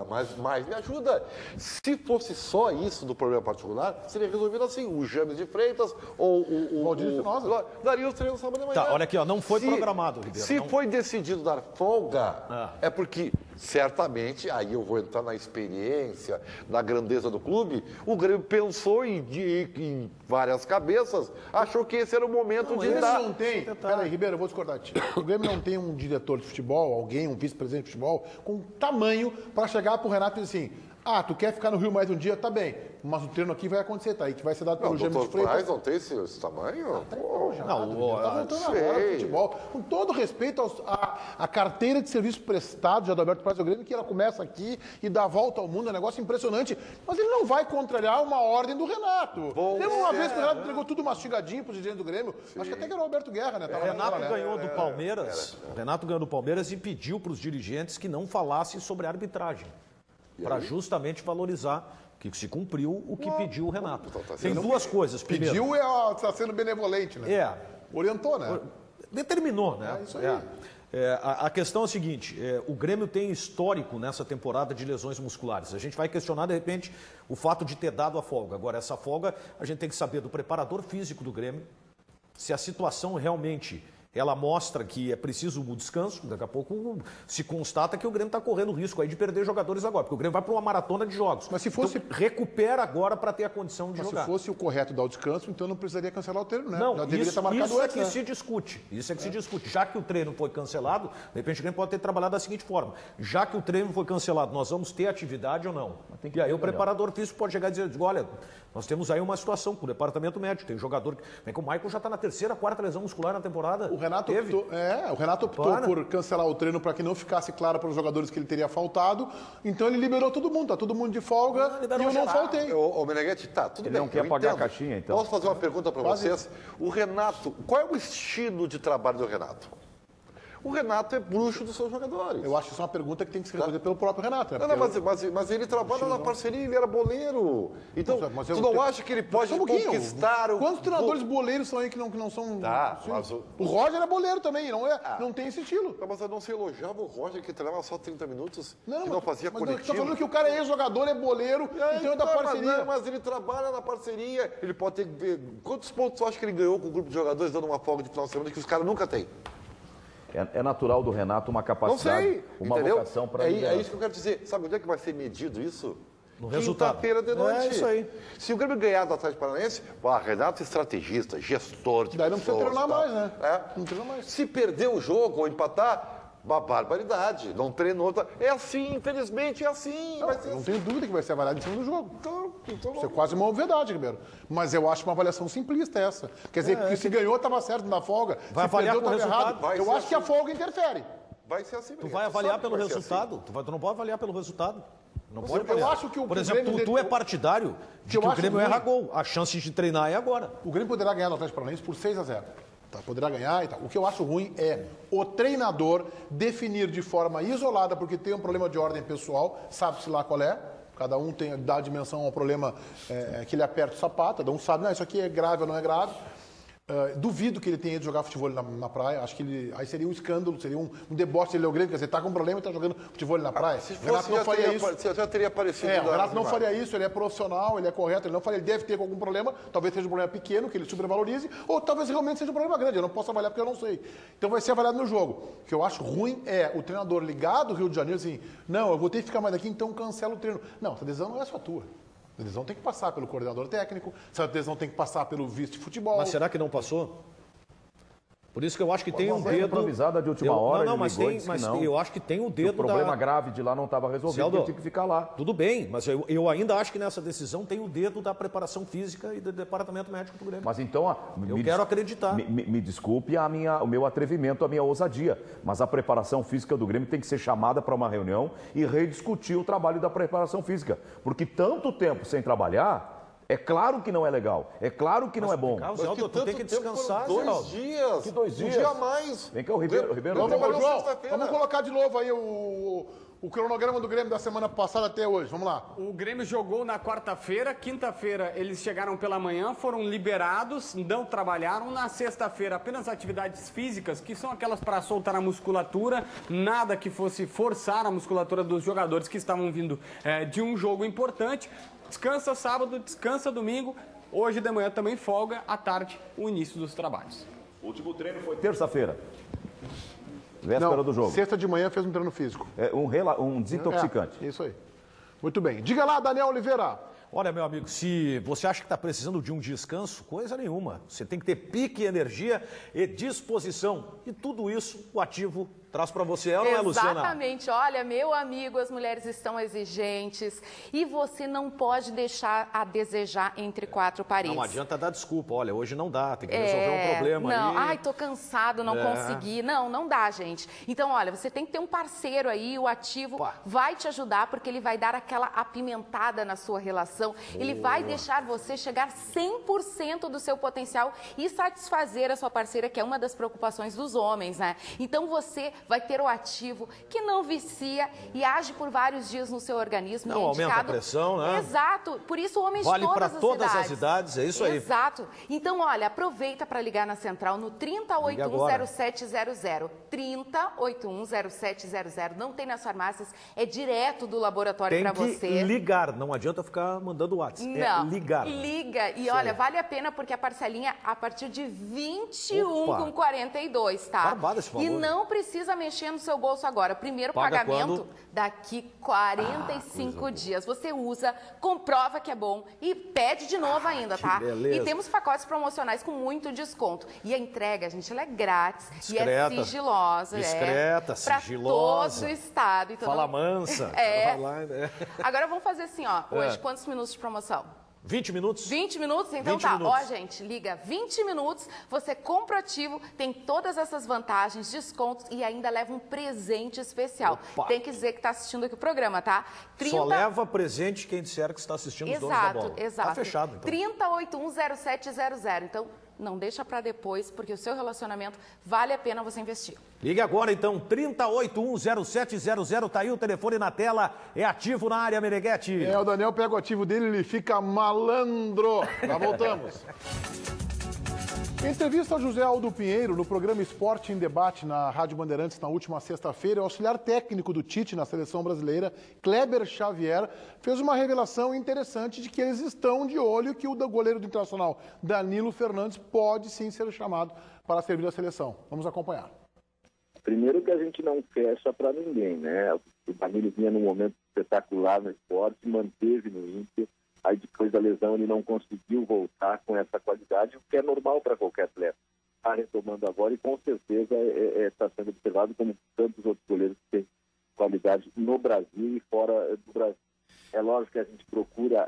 Mas me ajuda. Se fosse só isso do problema particular, seria resolvido assim. O James de Freitas ou o Valdir Espinosa. daria os treinos sábado de manhã. Tá, olha aqui, ó, não foi programado, Ribeiro. Se Não- foi decidido dar folga, é porque, certamente, aí eu vou entrar na experiência, na grandeza do clube, o Grêmio pensou em várias cabeças, achou que esse era o momento o de Grêmio dar. não tem. Peraí, Ribeiro, eu vou discordar de ti. O Grêmio não tem um diretor de futebol, alguém, um vice-presidente de futebol, com tamanho para chegar pro Renato e dizer assim: ah, tu quer ficar no Rio mais um dia? Tá bem. Mas o treino aqui vai acontecer, tá? Aí que vai ser dado Não, pelo o James de Dr. Freitas. Praz não tem esse tamanho? Pô, Tá voltando sei. agora ao futebol. Com todo respeito à carteira de serviço prestado de Adalberto Praz ao Grêmio, que ela começa aqui e dá a volta ao mundo, é um negócio impressionante. Mas ele não vai contrariar uma ordem do Renato. Lembra uma vez que o Renato entregou tudo mastigadinho pro dirigente do Grêmio? Acho que até que era o Alberto Guerra, né? Tava Renato naquela, né? ganhou do Palmeiras. Renato ganhou do Palmeiras e pediu para os dirigentes que não falassem sobre arbitragem, para justamente valorizar que se cumpriu o que pediu o Renato. Tem duas coisas. Primeiro, Pediu tá sendo benevolente, né? Orientou, né? Determinou, né? É isso aí. A questão é a seguinte: o Grêmio tem histórico nessa temporada de lesões musculares. A gente vai questionar, de repente, o fato de ter dado a folga. Agora, essa folga, a gente tem que saber do preparador físico do Grêmio, se a situação realmente ela mostra que é preciso o descanso. Daqui a pouco se constata que o Grêmio está correndo risco aí de perder jogadores agora, porque o Grêmio vai para uma maratona de jogos. Mas se fosse... Então, recupera agora para ter a condição de Mas jogar. se fosse o correto dar o descanso, então não precisaria cancelar o treino, né? Não, já deveria estar marcado isso é antes, que né? se discute. Isso é que se discute. Já que o treino foi cancelado, de repente o Grêmio pode ter trabalhado da seguinte forma: já que o treino foi cancelado, nós vamos ter atividade ou não? E aí o preparador físico pode chegar e dizer: olha, nós temos aí uma situação com o departamento médico, tem jogador que o Michael já está na terceira, quarta lesão muscular na temporada. O Renato optou por cancelar o treino para que não ficasse claro para os jogadores que ele teria faltado. Então ele liberou todo mundo, tá todo mundo de folga e eu não faltei. Ô Meneghetti, tá, tudo Ele bem. não quer eu pagar a entendo. caixinha, então. Posso fazer uma pergunta para vocês? O Renato, qual é o estilo de trabalho do Renato? O Renato é bruxo dos seus jogadores. Eu acho que isso é uma pergunta que tem que se responder pelo próprio Renato. Né? Não, mas ele trabalha na parceria, ele era boleiro. Então, tu não acha que ele pode Só um pouquinho. conquistar o... Quantos treinadores boleiros são aí que não são... Tá, sim. mas o Roger é boleiro também, não tem esse estilo. Mas eu não se elogiava o Roger, que treinava só 30 minutos, que mas não fazia eu coletivo. tô falando que o cara é ex-jogador, é boleiro, então é da parceria. Mas ele trabalha na parceria, ele pode ter... Quantos pontos tu acha que ele ganhou com o grupo de jogadores dando uma folga de final de semana que os caras nunca têm? É natural do Renato uma capacidade, Não sei, uma entendeu? vocação para É isso que eu quero dizer. Sabe onde é que vai ser medido isso? No resultado. Quinta-feira de noite. É isso aí. Se o Grêmio ganhar do Atlético Paranaense, Renato é estrategista, gestor de Daí não precisa pessoas, treinar tal. mais, né? Não treina mais. Se perder o jogo ou empatar, uma barbaridade. Não treinou. É assim, infelizmente é assim. Vai ser Não assim. tenho dúvida que vai ser avaliado em cima do jogo. Então Isso é quase uma obviedade, Ribeiro. Mas eu acho uma avaliação simplista essa. Quer dizer, que se ganhou, estava certo na folga. Vai se avaliar perdeu, com o estava resultado. errado. Vai Eu ser acho que a assim. folga interfere. Vai ser assim. Tu mesmo. vai avaliar sabe pelo que vai ser resultado. assim. Tu não pode avaliar pelo resultado. Não Mas pode eu avaliar. acho que o Por exemplo, Grêmio tu é partidário de eu que o acho Grêmio ruim. erra gol. A chance de treinar é agora. O Grêmio poderá ganhar no Atlético Paranaense por 6-0. Tá? Poderá ganhar e tal. O que eu acho ruim é o treinador definir de forma isolada, porque tem um problema de ordem pessoal, sabe-se lá qual é. Cada um dá dimensão ao problema que ele aperta o sapato, cada um sabe, isso aqui é grave ou não é grave. Duvido que ele tenha ido jogar futebol na praia. Acho que aí seria um escândalo, seria um deboche dele ao Grêmio. Quer dizer, tá com um problema e tá jogando futebol na praia. Se O Renato fosse, não faria isso. já teria aparecido. O Renato não faria isso, ele é profissional, ele é correto, ele não faria, ele deve ter algum problema, talvez seja um problema pequeno, que ele supervalorize, ou talvez realmente seja um problema grande, eu não posso avaliar porque eu não sei. Então vai ser avaliado no jogo. O que eu acho ruim é o treinador ligado ao Rio de Janeiro, assim, não, eu vou ter que ficar mais aqui, então cancela o treino. Não, essa decisão não é só tua. A decisão tem que passar pelo coordenador técnico, essa decisão tem que passar pelo vice de futebol. Mas será que não passou? Por isso que eu acho que tem um Uma dedo... improvisada de última hora, Não, mas, ele ligou e mas disse que não. eu acho que tem o dedo O problema grave de lá não estava resolvido, Celdo, ele tinha que ficar lá. Tudo bem, mas eu ainda acho que nessa decisão tem o dedo da preparação física e do departamento médico do Grêmio. Mas então... Eu quero acreditar. Me desculpe o meu atrevimento, a minha ousadia, mas a preparação física do Grêmio tem que ser chamada para uma reunião e rediscutir o trabalho da preparação física. Porque tanto tempo sem trabalhar... É claro que não é legal, é claro que não é bom. Mas que tu tem que descansar, 2 dias. Que 2 dias? Um dia a mais. Vem cá, o Ribeiro. Vamos colocar de novo aí o cronograma do Grêmio da semana passada até hoje. Vamos lá. O Grêmio jogou na quarta-feira, quinta-feira eles chegaram pela manhã, foram liberados, não trabalharam. Na sexta-feira, apenas atividades físicas, que são aquelas para soltar a musculatura, nada que fosse forçar a musculatura dos jogadores que estavam vindo de um jogo importante. Descansa sábado, descansa domingo. Hoje de manhã também folga, à tarde o início dos trabalhos. O último treino foi terça-feira. Véspera do jogo. Sexta de manhã fez um treino físico. Um desintoxicante. Isso aí. Muito bem. Diga lá, Daniel Oliveira. Olha, meu amigo, se você acha que está precisando de um descanso, coisa nenhuma. Você tem que ter pique, energia e disposição. E tudo isso o Ativo traz para você, não é, Luciana? Exatamente. Olha, meu amigo, as mulheres estão exigentes e você não pode deixar a desejar entre quatro paredes. Não adianta dar desculpa. Olha, hoje não dá, tem que resolver um problema não. aí. Ai, tô cansado, não consegui. Não dá, gente. Então, olha, você tem que ter um parceiro aí, o Ativo vai te ajudar porque ele vai dar aquela apimentada na sua relação. Ele vai deixar você chegar 100% do seu potencial e satisfazer a sua parceira, que é uma das preocupações dos homens, né? Então, você vai ter o Ativo que não vicia e age por vários dias no seu organismo. Não aumenta a pressão, né? Exato. Por isso, homens vale de para todas as idades, é isso aí. Exato. Então, olha, aproveita para ligar na central no 30810700. 30810700. Não tem nas farmácias, é direto do laboratório para você. Tem que ligar, não adianta ficar mandando WhatsApp. Não, é ligar. Liga. E olha, vale a pena porque a parcelinha a partir de 21,42, tá? Barbado esse valor. E não precisa mexer no seu bolso agora. Primeiro Paga pagamento quando? Daqui 45 dias. Você usa, comprova que é bom e pede de novo ainda, tá? Beleza. E temos pacotes promocionais com muito desconto. E a entrega, gente, ela é grátis discreta, e é sigilosa. Discreta, Para sigilosa. todo o estado. Então, Fala mansa. É. Vai lá, né? Agora vamos fazer assim, ó. Hoje, quantos minutos de promoção? 20 minutos? 20 minutos? Então 20 tá. minutos. Ó, gente, liga 20 minutos, você compra o Ativo, tem todas essas vantagens, descontos e ainda leva um presente especial. Opa. Tem que dizer que tá assistindo aqui o programa, tá? Só leva presente quem disser que está assistindo os donos da bola. Exato. Tá fechado, então. 30810700. Então, não deixa para depois, porque o seu relacionamento vale a pena você investir. Ligue agora, então, 30810700, tá aí o telefone na tela, é Ativo na área, Meneghetti. O Daniel pega o Ativo dele, ele fica malandro. Já voltamos. Em entrevista ao José Aldo Pinheiro, no programa Esporte em Debate, na Rádio Bandeirantes, na última sexta-feira, o auxiliar técnico do Tite na seleção brasileira, Kleber Xavier, fez uma revelação interessante de que eles estão de olho que o goleiro do Internacional, Danilo Fernandes, pode sim ser chamado para servir a seleção. Vamos acompanhar. Primeiro que a gente não fecha para ninguém, né? O Danilo vinha num momento espetacular no esporte, manteve no Inter. Aí depois da lesão ele não conseguiu voltar com essa qualidade, o que é normal para qualquer atleta. Está retomando agora e com certeza está sendo observado como tantos outros goleiros que têm qualidade no Brasil e fora do Brasil. É lógico que a gente procura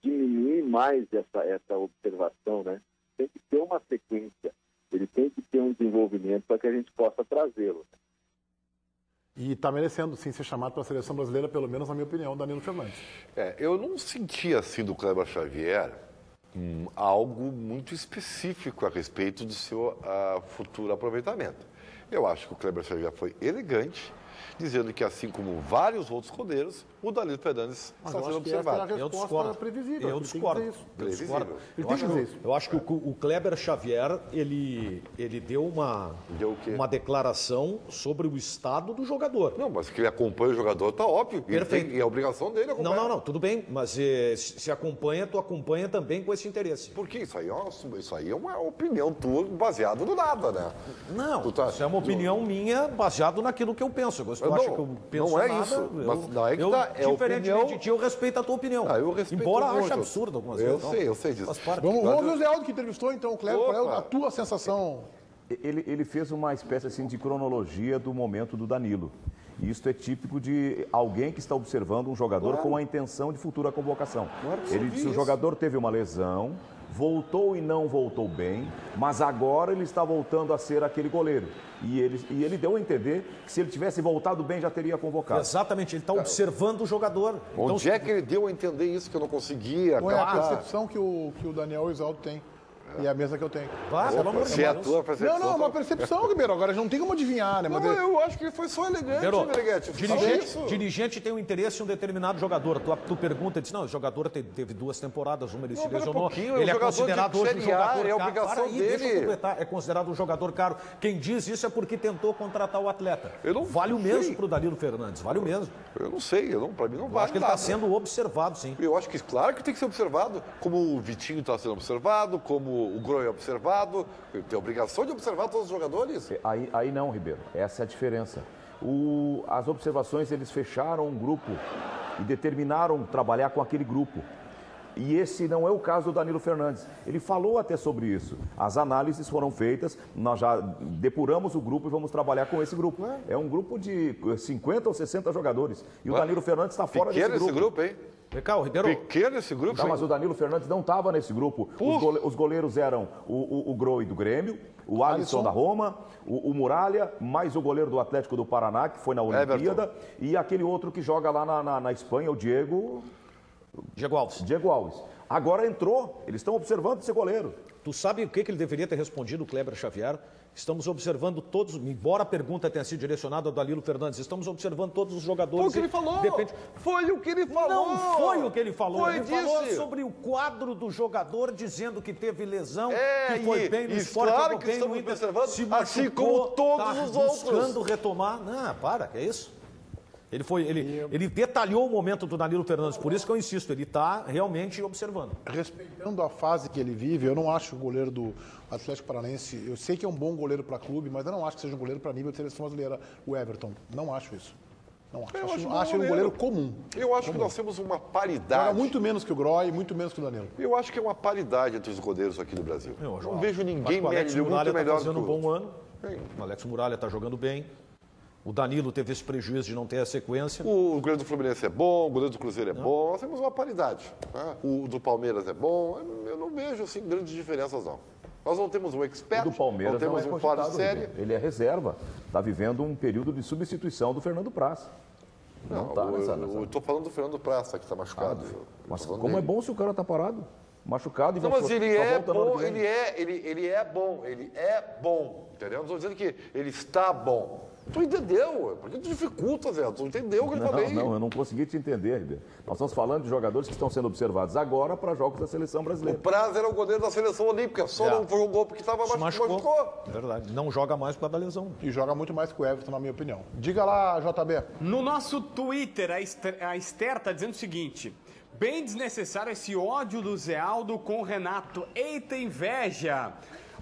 diminuir mais essa observação, né? Tem que ter uma sequência, ele tem que ter um desenvolvimento para que a gente possa trazê-lo. E está merecendo, sim, ser chamado para a seleção brasileira, pelo menos na minha opinião, Danilo Fernandes. Eu não senti, assim, do Kleber Xavier algo muito específico a respeito do seu futuro aproveitamento. Eu acho que o Kleber Xavier foi elegante, dizendo que, assim como vários outros goleiros, o Danilo Fernandes está sendo observado. Eu discordo. Previsível. Eu discordo. Eu acho que o Kleber Xavier, ele deu uma declaração sobre o estado do jogador. Não, mas que ele acompanha o jogador, está óbvio. Perfeito. E é a obrigação dele acompanhar. Não, tudo bem, mas se acompanha, tu acompanha também com esse interesse. Porque isso aí é uma opinião tua baseada no nada, né? Não, isso é uma opinião minha baseada naquilo que eu penso. Tu acha que eu penso não é nada, isso. Mas não é que diferentemente de ti, eu respeito a tua opinião. Eu respeito Embora muito. ache absurdo algumas vezes. Eu sei disso. Vamos ver o Zé Aldo que entrevistou, então, o Kleber. Qual é a tua sensação? Ele fez uma espécie assim, de cronologia do momento do Danilo. E isso é típico de alguém que está observando um jogador com a intenção de futura convocação. Ele disse que o jogador teve uma lesão, voltou e não voltou bem, mas agora ele está voltando a ser aquele goleiro. E ele deu a entender que se ele tivesse voltado bem, já teria convocado. Exatamente, ele está observando o jogador. Onde é que ele deu a entender isso que eu não conseguia? Qual é a percepção que o Daniel Isaldo tem? E a mesma que eu tenho. Pelo amor de Deus. Não, uma percepção, Ribeiro. Agora não tem como adivinhar, né? Mas eu acho que ele foi só elegante, Meneghete. Dirigente tem um interesse em um determinado jogador. Tu pergunta, diz, não, o jogador teve 2 temporadas, uma ele se lesionou. Ele é considerado hoje um jogador caro. É obrigação dele. Deixa eu completar. É considerado um jogador caro. Quem diz isso é porque tentou contratar o atleta. Vale o mesmo para o Danilo Fernandes, vale o mesmo. Eu não sei, para mim não vale. Acho que ele está sendo observado, sim. Eu acho que, claro que tem que ser observado, como o Vitinho está sendo observado, como o Groi é observado, tem a obrigação de observar todos os jogadores. Aí não, Ribeiro, essa é a diferença. As observações, eles fecharam um grupo e determinaram trabalhar com aquele grupo. E esse não é o caso do Danilo Fernandes. Ele falou até sobre isso. As análises foram feitas, nós já depuramos o grupo e vamos trabalhar com esse grupo. É um grupo de 50 ou 60 jogadores. E o Danilo Fernandes está fora desse grupo. Pequeno esse grupo, hein? Pequeno esse grupo. Não, mas o Danilo Fernandes não estava nesse grupo. Os goleiros eram o Groi do Grêmio, o Alisson da Roma, o Muralha, mais o goleiro do Atlético do Paraná, que foi na Olimpíada, e aquele outro que joga lá na Espanha, o Diego Alves. Agora entrou, eles estão observando esse goleiro. Tu sabe o que ele deveria ter respondido, o Kleber Xavier? Estamos observando todos, embora a pergunta tenha sido direcionada ao Danilo Fernandes, estamos observando todos os jogadores. Foi o que ele falou! Foi o que ele falou! Não foi o que ele falou. Ele falou sobre o quadro do jogador, dizendo que teve lesão, que foi bem no esporte, claro que estamos observando, assim como todos os outros. Buscando retomar. Não, é isso. Ele detalhou o momento do Danilo Fernandes, por isso que eu insisto, ele está realmente observando. Respeitando a fase que ele vive, eu não acho o goleiro do Atlético Paranaense, eu sei que é um bom goleiro para clube, mas eu não acho que seja um goleiro para nível de seleção brasileira, o Everton. Não acho isso. Não acho. Acho ele um goleiro comum. Eu acho que nós temos uma paridade. Joga muito menos que o Groi, muito menos que o Danilo. Eu acho que é uma paridade entre os goleiros aqui do Brasil. Não vejo ninguém muito melhor do que o Alex Muralha está fazendo um bom ano. O Alex Muralha está jogando bem. O Danilo teve esse prejuízo de não ter a sequência. O goleiro do Fluminense é bom, o goleiro do Cruzeiro é bom. Nós temos uma paridade. Né? O do Palmeiras é bom. Eu não vejo assim, grandes diferenças, não. Nós não temos um expert, do Palmeiras não temos um fora de série. Ele é reserva. Está vivendo um período de substituição do Fernando Praz. Não está nessa. Eu estou falando do Fernando Praz, que está machucado. Mas como é bom se o cara está parado? Machucado e não, mas ele é bom, ele é bom, entendeu? Não estou dizendo que ele está bom. Tu entendeu? Por que tu dificulta, Zé? Tu entendeu o que eu falei? Não, eu não consegui te entender, Ribeiro. Nós estamos falando de jogadores que estão sendo observados agora para jogos da seleção brasileira. O Praz era o goleiro da seleção olímpica, só não jogou porque estava machucou. É verdade, não joga mais por causa da lesão. E joga muito mais que o Everton, na minha opinião. Diga lá, JB. No nosso Twitter, a Esther está dizendo o seguinte: bem desnecessário esse ódio do Zé Aldo com o Renato. Eita inveja!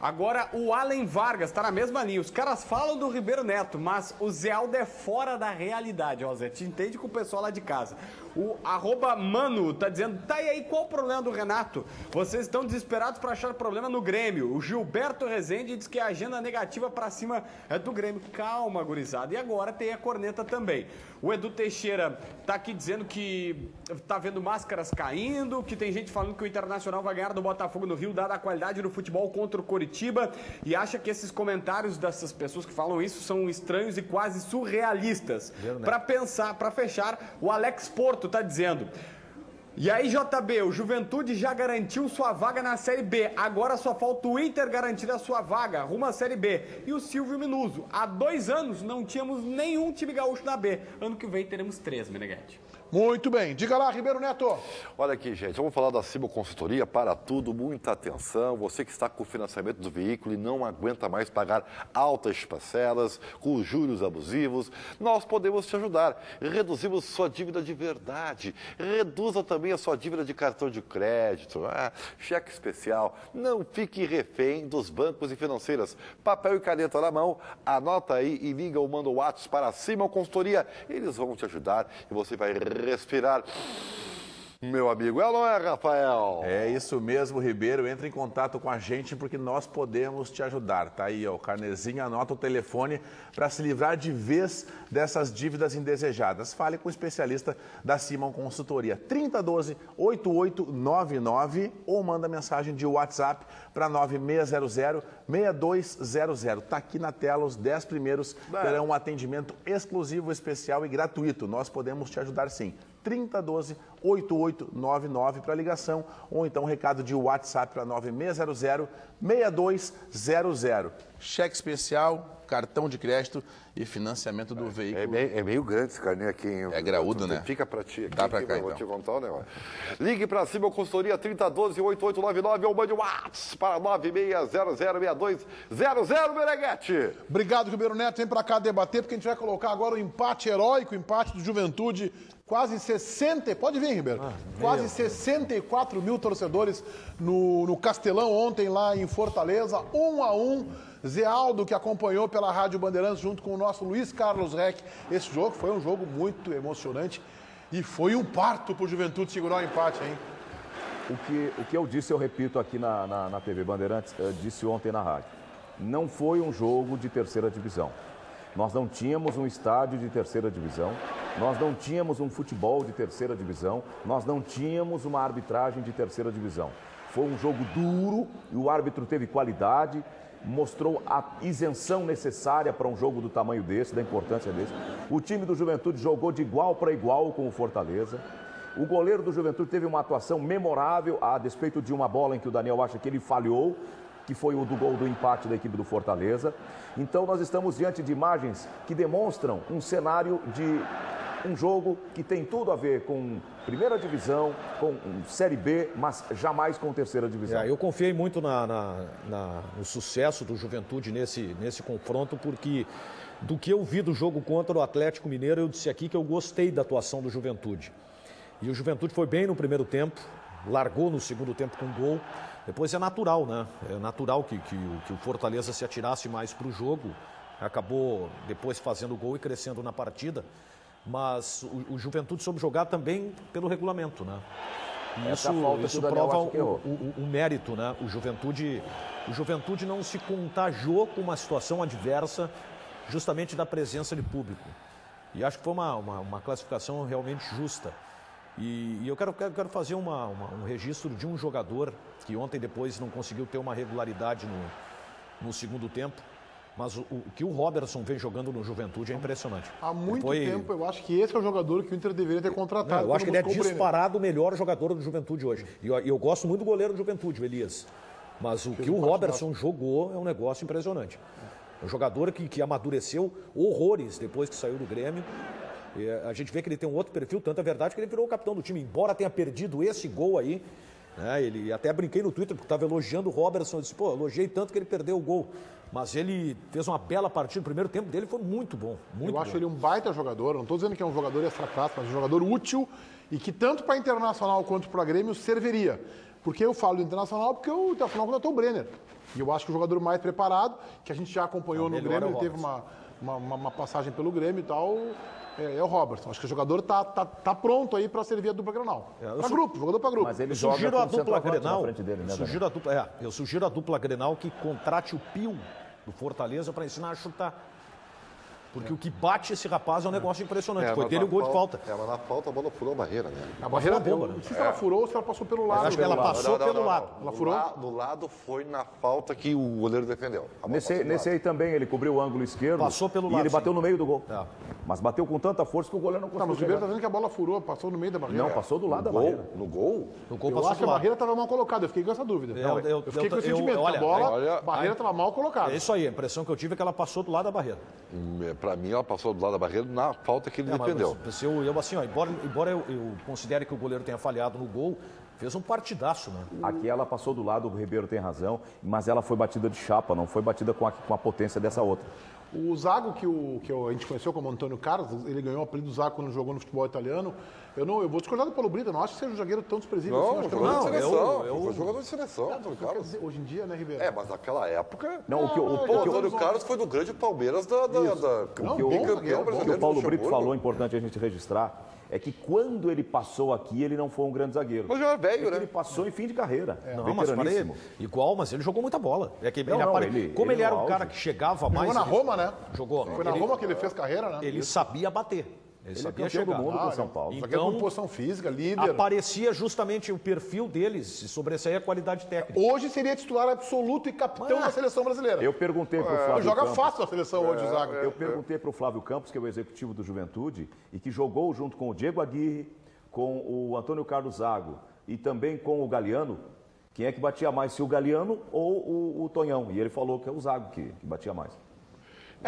Agora, o Allen Vargas está na mesma linha. Os caras falam do Ribeiro Neto, mas o Zé Aldo é fora da realidade. Ó, Zé, te entende com o pessoal lá de casa. O @Mano tá dizendo, tá, e aí, qual o problema do Renato? Vocês estão desesperados para achar problema no Grêmio. O Gilberto Rezende diz que a agenda negativa para cima é do Grêmio. Calma, gurizada. E agora tem a corneta também. O Edu Teixeira tá aqui dizendo que tá vendo máscaras caindo, que tem gente falando que o Internacional vai ganhar do Botafogo no Rio, dada a qualidade do futebol contra o Coritiba, e acha que esses comentários dessas pessoas que falam isso são estranhos e quase surrealistas. Para pensar, para fechar, o Alex Porto tá dizendo: e aí, JB, o Juventude já garantiu sua vaga na Série B. Agora só falta o Inter garantir a sua vaga rumo à Série B. E o Silvio Minuso. Há 2 anos não tínhamos nenhum time gaúcho na B. Ano que vem teremos 3, Meneghete. Muito bem. Diga lá, Ribeiro Neto. Olha aqui, gente. Vamos falar da Cimo Consultoria. Para tudo, muita atenção. Você que está com o financiamento do veículo e não aguenta mais pagar altas parcelas, com juros abusivos, nós podemos te ajudar. Reduzimos sua dívida de verdade. Reduza também a sua dívida de cartão de crédito, cheque especial. Não fique refém dos bancos e financeiras. Papel e caneta na mão. Anota aí e liga ou manda o WhatsApp para a Cimo Consultoria. Eles vão te ajudar e você vai respirar meu amigo. É ou não é, Rafael? É isso mesmo, Ribeiro. Entre em contato com a gente porque nós podemos te ajudar. Tá aí, ó, o carnezinho, anota o telefone para se livrar de vez dessas dívidas indesejadas. Fale com o especialista da Simon Consultoria. 3012-8899 ou manda mensagem de WhatsApp para 9600-6200. Tá aqui na tela, os 10 primeiros terão um atendimento exclusivo, especial e gratuito. Nós podemos te ajudar sim. 3012-8899 para ligação ou então recado de WhatsApp para 9600-6200. Cheque especial, cartão de crédito e financiamento do veículo. É meio grande esse carnê aqui, hein? É graúdo, né? Fica para ti. Dá para cá, Vou então. te contar o negócio. Ligue para Simon Consultoria 3012-8899 ou mande o WhatsApp para 9600-6200, Meneghete. Obrigado, Ribeiro Neto. Vem para cá debater, porque a gente vai colocar agora o empate heróico, o empate do Juventude. Quase 60, pode vir, Ribeiro, quase 64 mil torcedores no Castelão ontem lá em Fortaleza, 1-1. Zé Aldo, que acompanhou pela Rádio Bandeirantes junto com o nosso Luiz Carlos Reck. Esse jogo foi um jogo muito emocionante e foi um parto para o Juventude segurar o empate, hein? O que eu disse, eu repito aqui na TV Bandeirantes, eu disse ontem na rádio. Não foi um jogo de terceira divisão. Nós não tínhamos um estádio de terceira divisão, nós não tínhamos um futebol de terceira divisão, nós não tínhamos uma arbitragem de terceira divisão. Foi um jogo duro e o árbitro teve qualidade, mostrou a isenção necessária para um jogo do tamanho desse, da importância desse. O time do Juventude jogou de igual para igual com o Fortaleza. O goleiro do Juventude teve uma atuação memorável, a despeito de uma bola em que o Daniel acha que ele falhou, que foi o do gol do empate da equipe do Fortaleza. Então nós estamos diante de imagens que demonstram um cenário de um jogo que tem tudo a ver com primeira divisão, com Série B, mas jamais com terceira divisão. Eu confiei muito no sucesso do Juventude nesse confronto, porque do que eu vi do jogo contra o Atlético Mineiro, eu disse aqui que eu gostei da atuação do Juventude. E o Juventude foi bem no primeiro tempo, largou no segundo tempo com gol. Depois é natural, né? É natural que o Fortaleza se atirasse mais para o jogo. Acabou depois fazendo gol e crescendo na partida. Mas o Juventude soube jogar também pelo regulamento, né? E isso prova o mérito, né? O Juventude não se contagiou com uma situação adversa justamente da presença de público. E acho que foi uma classificação realmente justa. E eu quero fazer um registro de um jogador que ontem depois não conseguiu ter uma regularidade no segundo tempo, mas o que o Robertson vem jogando no Juventude é impressionante. Há muito tempo eu acho que esse é o jogador que o Inter deveria ter contratado. Eu acho que ele é disparado o melhor jogador do Juventude hoje. E eu gosto muito do goleiro do Juventude, o Elias. Mas o que o Robertson jogou é um negócio impressionante. Um jogador que amadureceu horrores depois que saiu do Grêmio. E a gente vê que ele tem um outro perfil, tanto é verdade que ele virou o capitão do time, embora tenha perdido esse gol aí, né? Ele até brinquei no Twitter porque estava elogiando o Robertson, eu disse, elogiei tanto que ele perdeu o gol, mas ele fez uma bela partida, o primeiro tempo dele foi muito bom, muito bom. Eu acho ele um baita jogador, não estou dizendo que é um jogador extra-classe, mas um jogador útil e que tanto para Internacional quanto para Grêmio serviria. Porque eu falo do Internacional porque o Internacional contratou o Brenner, e eu acho que o jogador mais preparado, que a gente já acompanhou no Grêmio, ele teve uma passagem pelo Grêmio e tal... É o Robertson. Acho que o jogador tá pronto aí para servir a dupla Grenal. Jogador para grupo. Mas ele sugiro a dupla Grenal. Eu sugiro a dupla Grenal que contrate o Pio do Fortaleza para ensinar a chutar. Porque o que bate esse rapaz é um negócio impressionante. Foi dele o gol de falta. Mas na falta a bola furou a barreira, né? A barreira bomba, né? Não sei se ela furou ou se ela passou pelo lado. Acho que ela passou pelo lado. Ela furou? No lado foi na falta que o goleiro defendeu. Nesse aí também, ele cobriu o ângulo esquerdo. Passou pelo lado. E ele bateu no meio do gol. Mas bateu com tanta força que o goleiro não conseguiu. Mas o Ribeiro tá dizendo que a bola furou, passou no meio da barreira. Não, passou do lado da barreira. No gol? Eu acho que a barreira estava mal colocada. Eu fiquei com essa dúvida. Eu fiquei com esse sentimento. A barreira estava mal colocada. É isso aí. A impressão que eu tive é que ela passou do lado da barreira. Para mim, ela passou do lado da barreira na falta que ele defendeu. Embora eu considere que o goleiro tenha falhado no gol, fez um partidaço, né? Aqui ela passou do lado, o Ribeiro tem razão, mas ela foi batida de chapa, não foi batida com a potência dessa outra. O Zago, que a gente conheceu como Antônio Carlos, ele ganhou o apelido Zago quando jogou no futebol italiano. Eu vou discordar do Paulo Brito, eu não acho que seja um zagueiro tão desprezível assim. Foi jogador de seleção, Antônio Carlos. Hoje em dia, né, Ribeiro? Mas naquela época... Não, o Antônio Carlos foi do grande Palmeiras O que o Paulo Brito falou, é importante a gente registrar, é que quando ele passou aqui, ele não foi um grande zagueiro. Mas já é velho, né? Ele passou em fim de carreira. Não, mas para ele, igual, mas ele jogou muita bola. É que como ele era um cara que chegava mais... Jogou na Roma, né? Jogou. Foi na Roma que ele fez carreira, né? Ele sabia bater. Ele sabia é campeão chegar. do mundo com São Paulo. Então, com posição física, líder. Aparecia justamente o perfil deles, se sobressaía a qualidade técnica. Hoje seria titular absoluto e capitão da seleção brasileira. Eu perguntei para o Flávio Joga Campos. fácil a seleção hoje, Zago. Eu perguntei para o Flávio Campos, que é o executivo do Juventude, e que jogou junto com o Diego Aguirre, com o Antônio Carlos Zago e também com o Galeano, quem é que batia mais, se o Galeano ou o Tonhão. E ele falou que é o Zago que batia mais.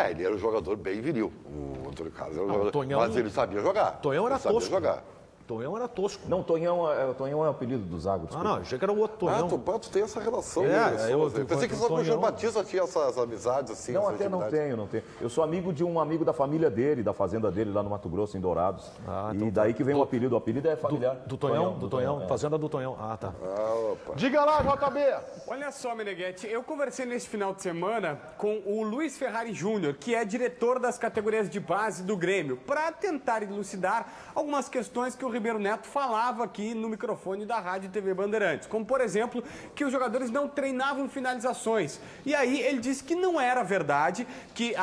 Ele era um jogador bem viril, o Antônio Carlos. Era um jogador, Tonhão, mas ele sabia jogar. Tonhão era tosco. Jogar. Tonhão era tosco. Não, Tonhão é o apelido do Zago. Desculpa. Não, achei que era o outro Tonhão. Tu tem essa relação. Eu pensei que só com o Jean Batista tinha essas amizades assim. Não, até não tenho. Eu sou amigo de um amigo da família dele, da fazenda dele lá no Mato Grosso, em Dourados. Então e daí que vem o apelido. O apelido é familiar. Do Tonhão, fazenda do Tonhão. Tá. Diga lá, JB. Olha só, Meneghetti, eu conversei neste final de semana com o Luiz Ferrari Júnior, que é diretor das categorias de base do Grêmio, para tentar elucidar algumas questões que o Ribeiro Neto falava aqui no microfone da Rádio e TV Bandeirantes, como, por exemplo, que os jogadores não treinavam finalizações. E aí ele disse que não era verdade, que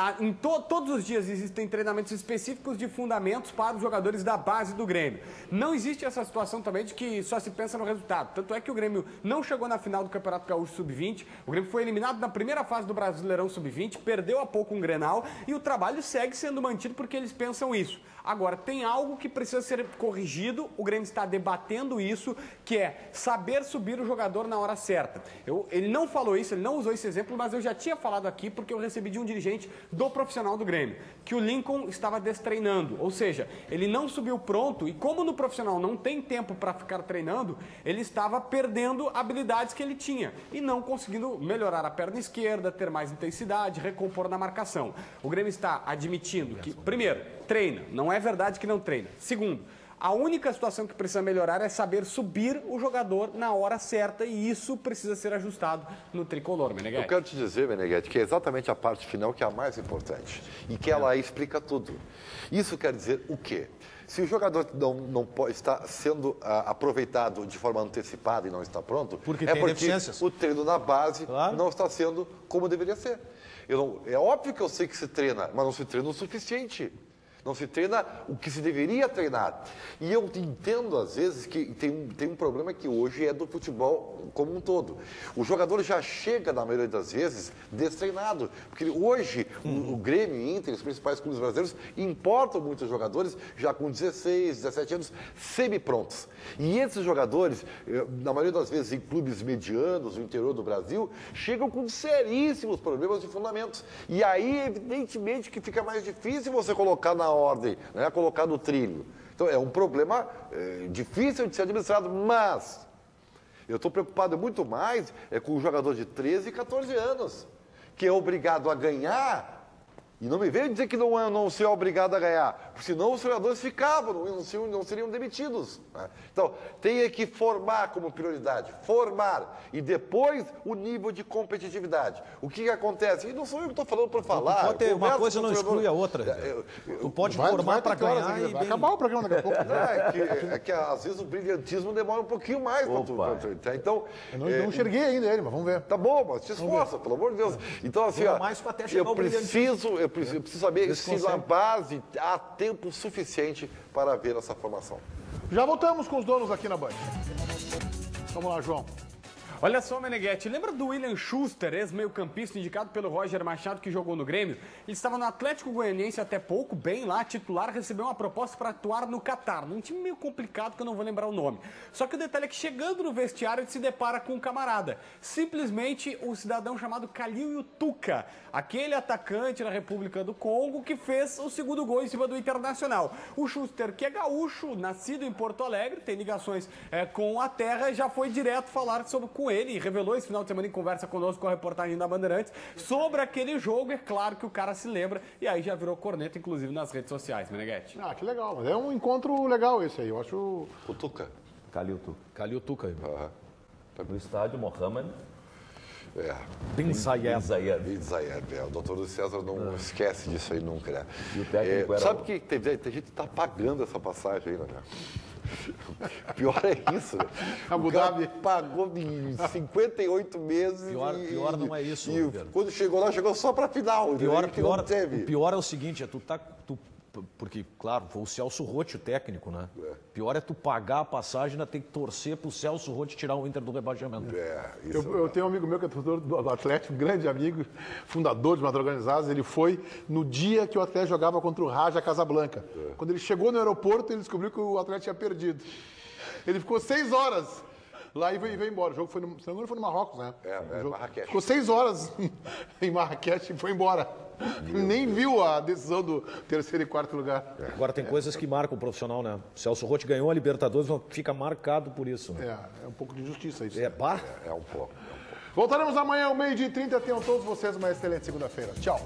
todos os dias existem treinamentos específicos de fundamentos para os jogadores da base do Grêmio. Não existe essa situação também de que só se pensa no resultado. Tanto é que o Grêmio não chegou na final do Campeonato Gaúcho Sub-20, o Grêmio foi eliminado na primeira fase do Brasileirão Sub-20, perdeu há pouco um Grenal e o trabalho segue sendo mantido porque eles pensam isso. Agora, tem algo que precisa ser corrigido, o Grêmio está debatendo isso, que é saber subir o jogador na hora certa. Ele não falou isso, ele não usou esse exemplo, mas eu já tinha falado aqui porque eu recebi de um dirigente do profissional do Grêmio, que o Lincoln estava destreinando, ou seja, ele não subiu pronto e como no profissional não tem tempo para ficar treinando, ele estava perdendo habilidades que ele tinha e não conseguindo melhorar a perna esquerda, ter mais intensidade, recompor na marcação. O Grêmio está admitindo que, primeiro, treina, não é verdade que não treina. Segundo, a única situação que precisa melhorar é saber subir o jogador na hora certa e isso precisa ser ajustado no tricolor, Meneghetti. Eu quero te dizer, Meneghetti, que é exatamente a parte final que é a mais importante e que ela explica tudo. Isso quer dizer o quê? Se o jogador não está sendo aproveitado de forma antecipada e não está pronto, porque o treino na base não está sendo como deveria ser. É óbvio que eu sei que se treina, mas não se treina o suficiente. Não se treina o que se deveria treinar. E eu entendo, às vezes, que tem um problema que hoje é do futebol como um todo. O jogador já chega, na maioria das vezes, destreinado. Porque hoje, o Grêmio e Inter, os principais clubes brasileiros, importam muitos jogadores já com 16, 17 anos, semi-prontos. E esses jogadores, na maioria das vezes, em clubes medianos, no interior do Brasil, chegam com seríssimos problemas de fundamentos. E aí, evidentemente, que fica mais difícil você colocar na ordem, né? Colocar no trilho. Então, é um problema difícil de ser administrado, mas eu estou preocupado muito mais com o jogador de 13 e 14 anos, que é obrigado a ganhar, e não me veio dizer que não se é obrigado a ganhar, porque senão os jogadores ficavam, não seriam demitidos. Né? Então, tem que formar como prioridade, formar, e depois o nível de competitividade. O que acontece? E não sou eu que estou falando por falar. Pode ter uma coisa não exclui a outra. Tu pode formar para ganhar e vai acabar o programa daqui a pouco. É que às vezes o brilhantismo demora um pouquinho mais para tu. Então, eu não enxerguei ainda ele, mas vamos ver. Tá bom, mas te esforça, pelo amor de Deus. Então, assim, eu preciso saber se na base há tempo suficiente para ver essa formação. Já voltamos com os donos aqui na Band. Vamos lá, João. Olha só, Meneghetti, lembra do William Schuster, ex-meio-campista indicado pelo Roger Machado, que jogou no Grêmio? Ele estava no Atlético Goianiense até pouco, bem lá, titular, recebeu uma proposta para atuar no Catar, num time meio complicado que eu não vou lembrar o nome. Só que o detalhe é que chegando no vestiário ele se depara com um camarada, simplesmente um cidadão chamado Kalil Yutuka, aquele atacante da República do Congo que fez o segundo gol em cima do Internacional. O Schuster, que é gaúcho, nascido em Porto Alegre, tem ligações com a terra, já foi direto falar com ele e revelou esse final de semana em conversa conosco com a reportagem da Bandeirantes sobre aquele jogo. É claro que o cara se lembra e aí já virou corneta, inclusive nas redes sociais, Meneghetti. Ah, que legal, mas é um encontro legal esse aí, eu acho. O Tuca. Kalil Tuca. Kalil Tuca. No estádio Mohamed. Bin Zayed. Bin Zayed, o doutor do César não esquece disso aí nunca, né? E o técnico era... Sabe que tem gente que está pagando essa passagem ainda, né? Pior é isso, né? Abu Dhabi pagou em 58 meses. Pior não é isso, quando chegou lá, chegou só para a final. O pior é o seguinte, porque, claro, foi o Celso Roth o técnico, né? Pior é tu pagar a passagem e ainda ter que torcer pro Celso Roth tirar o Inter do rebaixamento. Eu tenho um amigo meu que é torcedor do Atlético, um grande amigo, fundador de Madrid Organizadas. Ele foi no dia que o Atlético jogava contra o Raja Casablanca. Quando ele chegou no aeroporto, ele descobriu que o Atlético tinha perdido. Ele ficou 6 horas lá e veio embora. O jogo foi no Marrocos, né? Marrakech. Ficou 6 horas em Marrakech e foi embora. Nem viu a decisão do terceiro e quarto lugar. Agora tem coisas que marcam o profissional, né? O Celso Roth ganhou a Libertadores, mas fica marcado por isso. Né? É um pouco de injustiça isso. É um pouco. Voltaremos amanhã ao 12h30. Tenham todos vocês uma excelente segunda-feira. Tchau.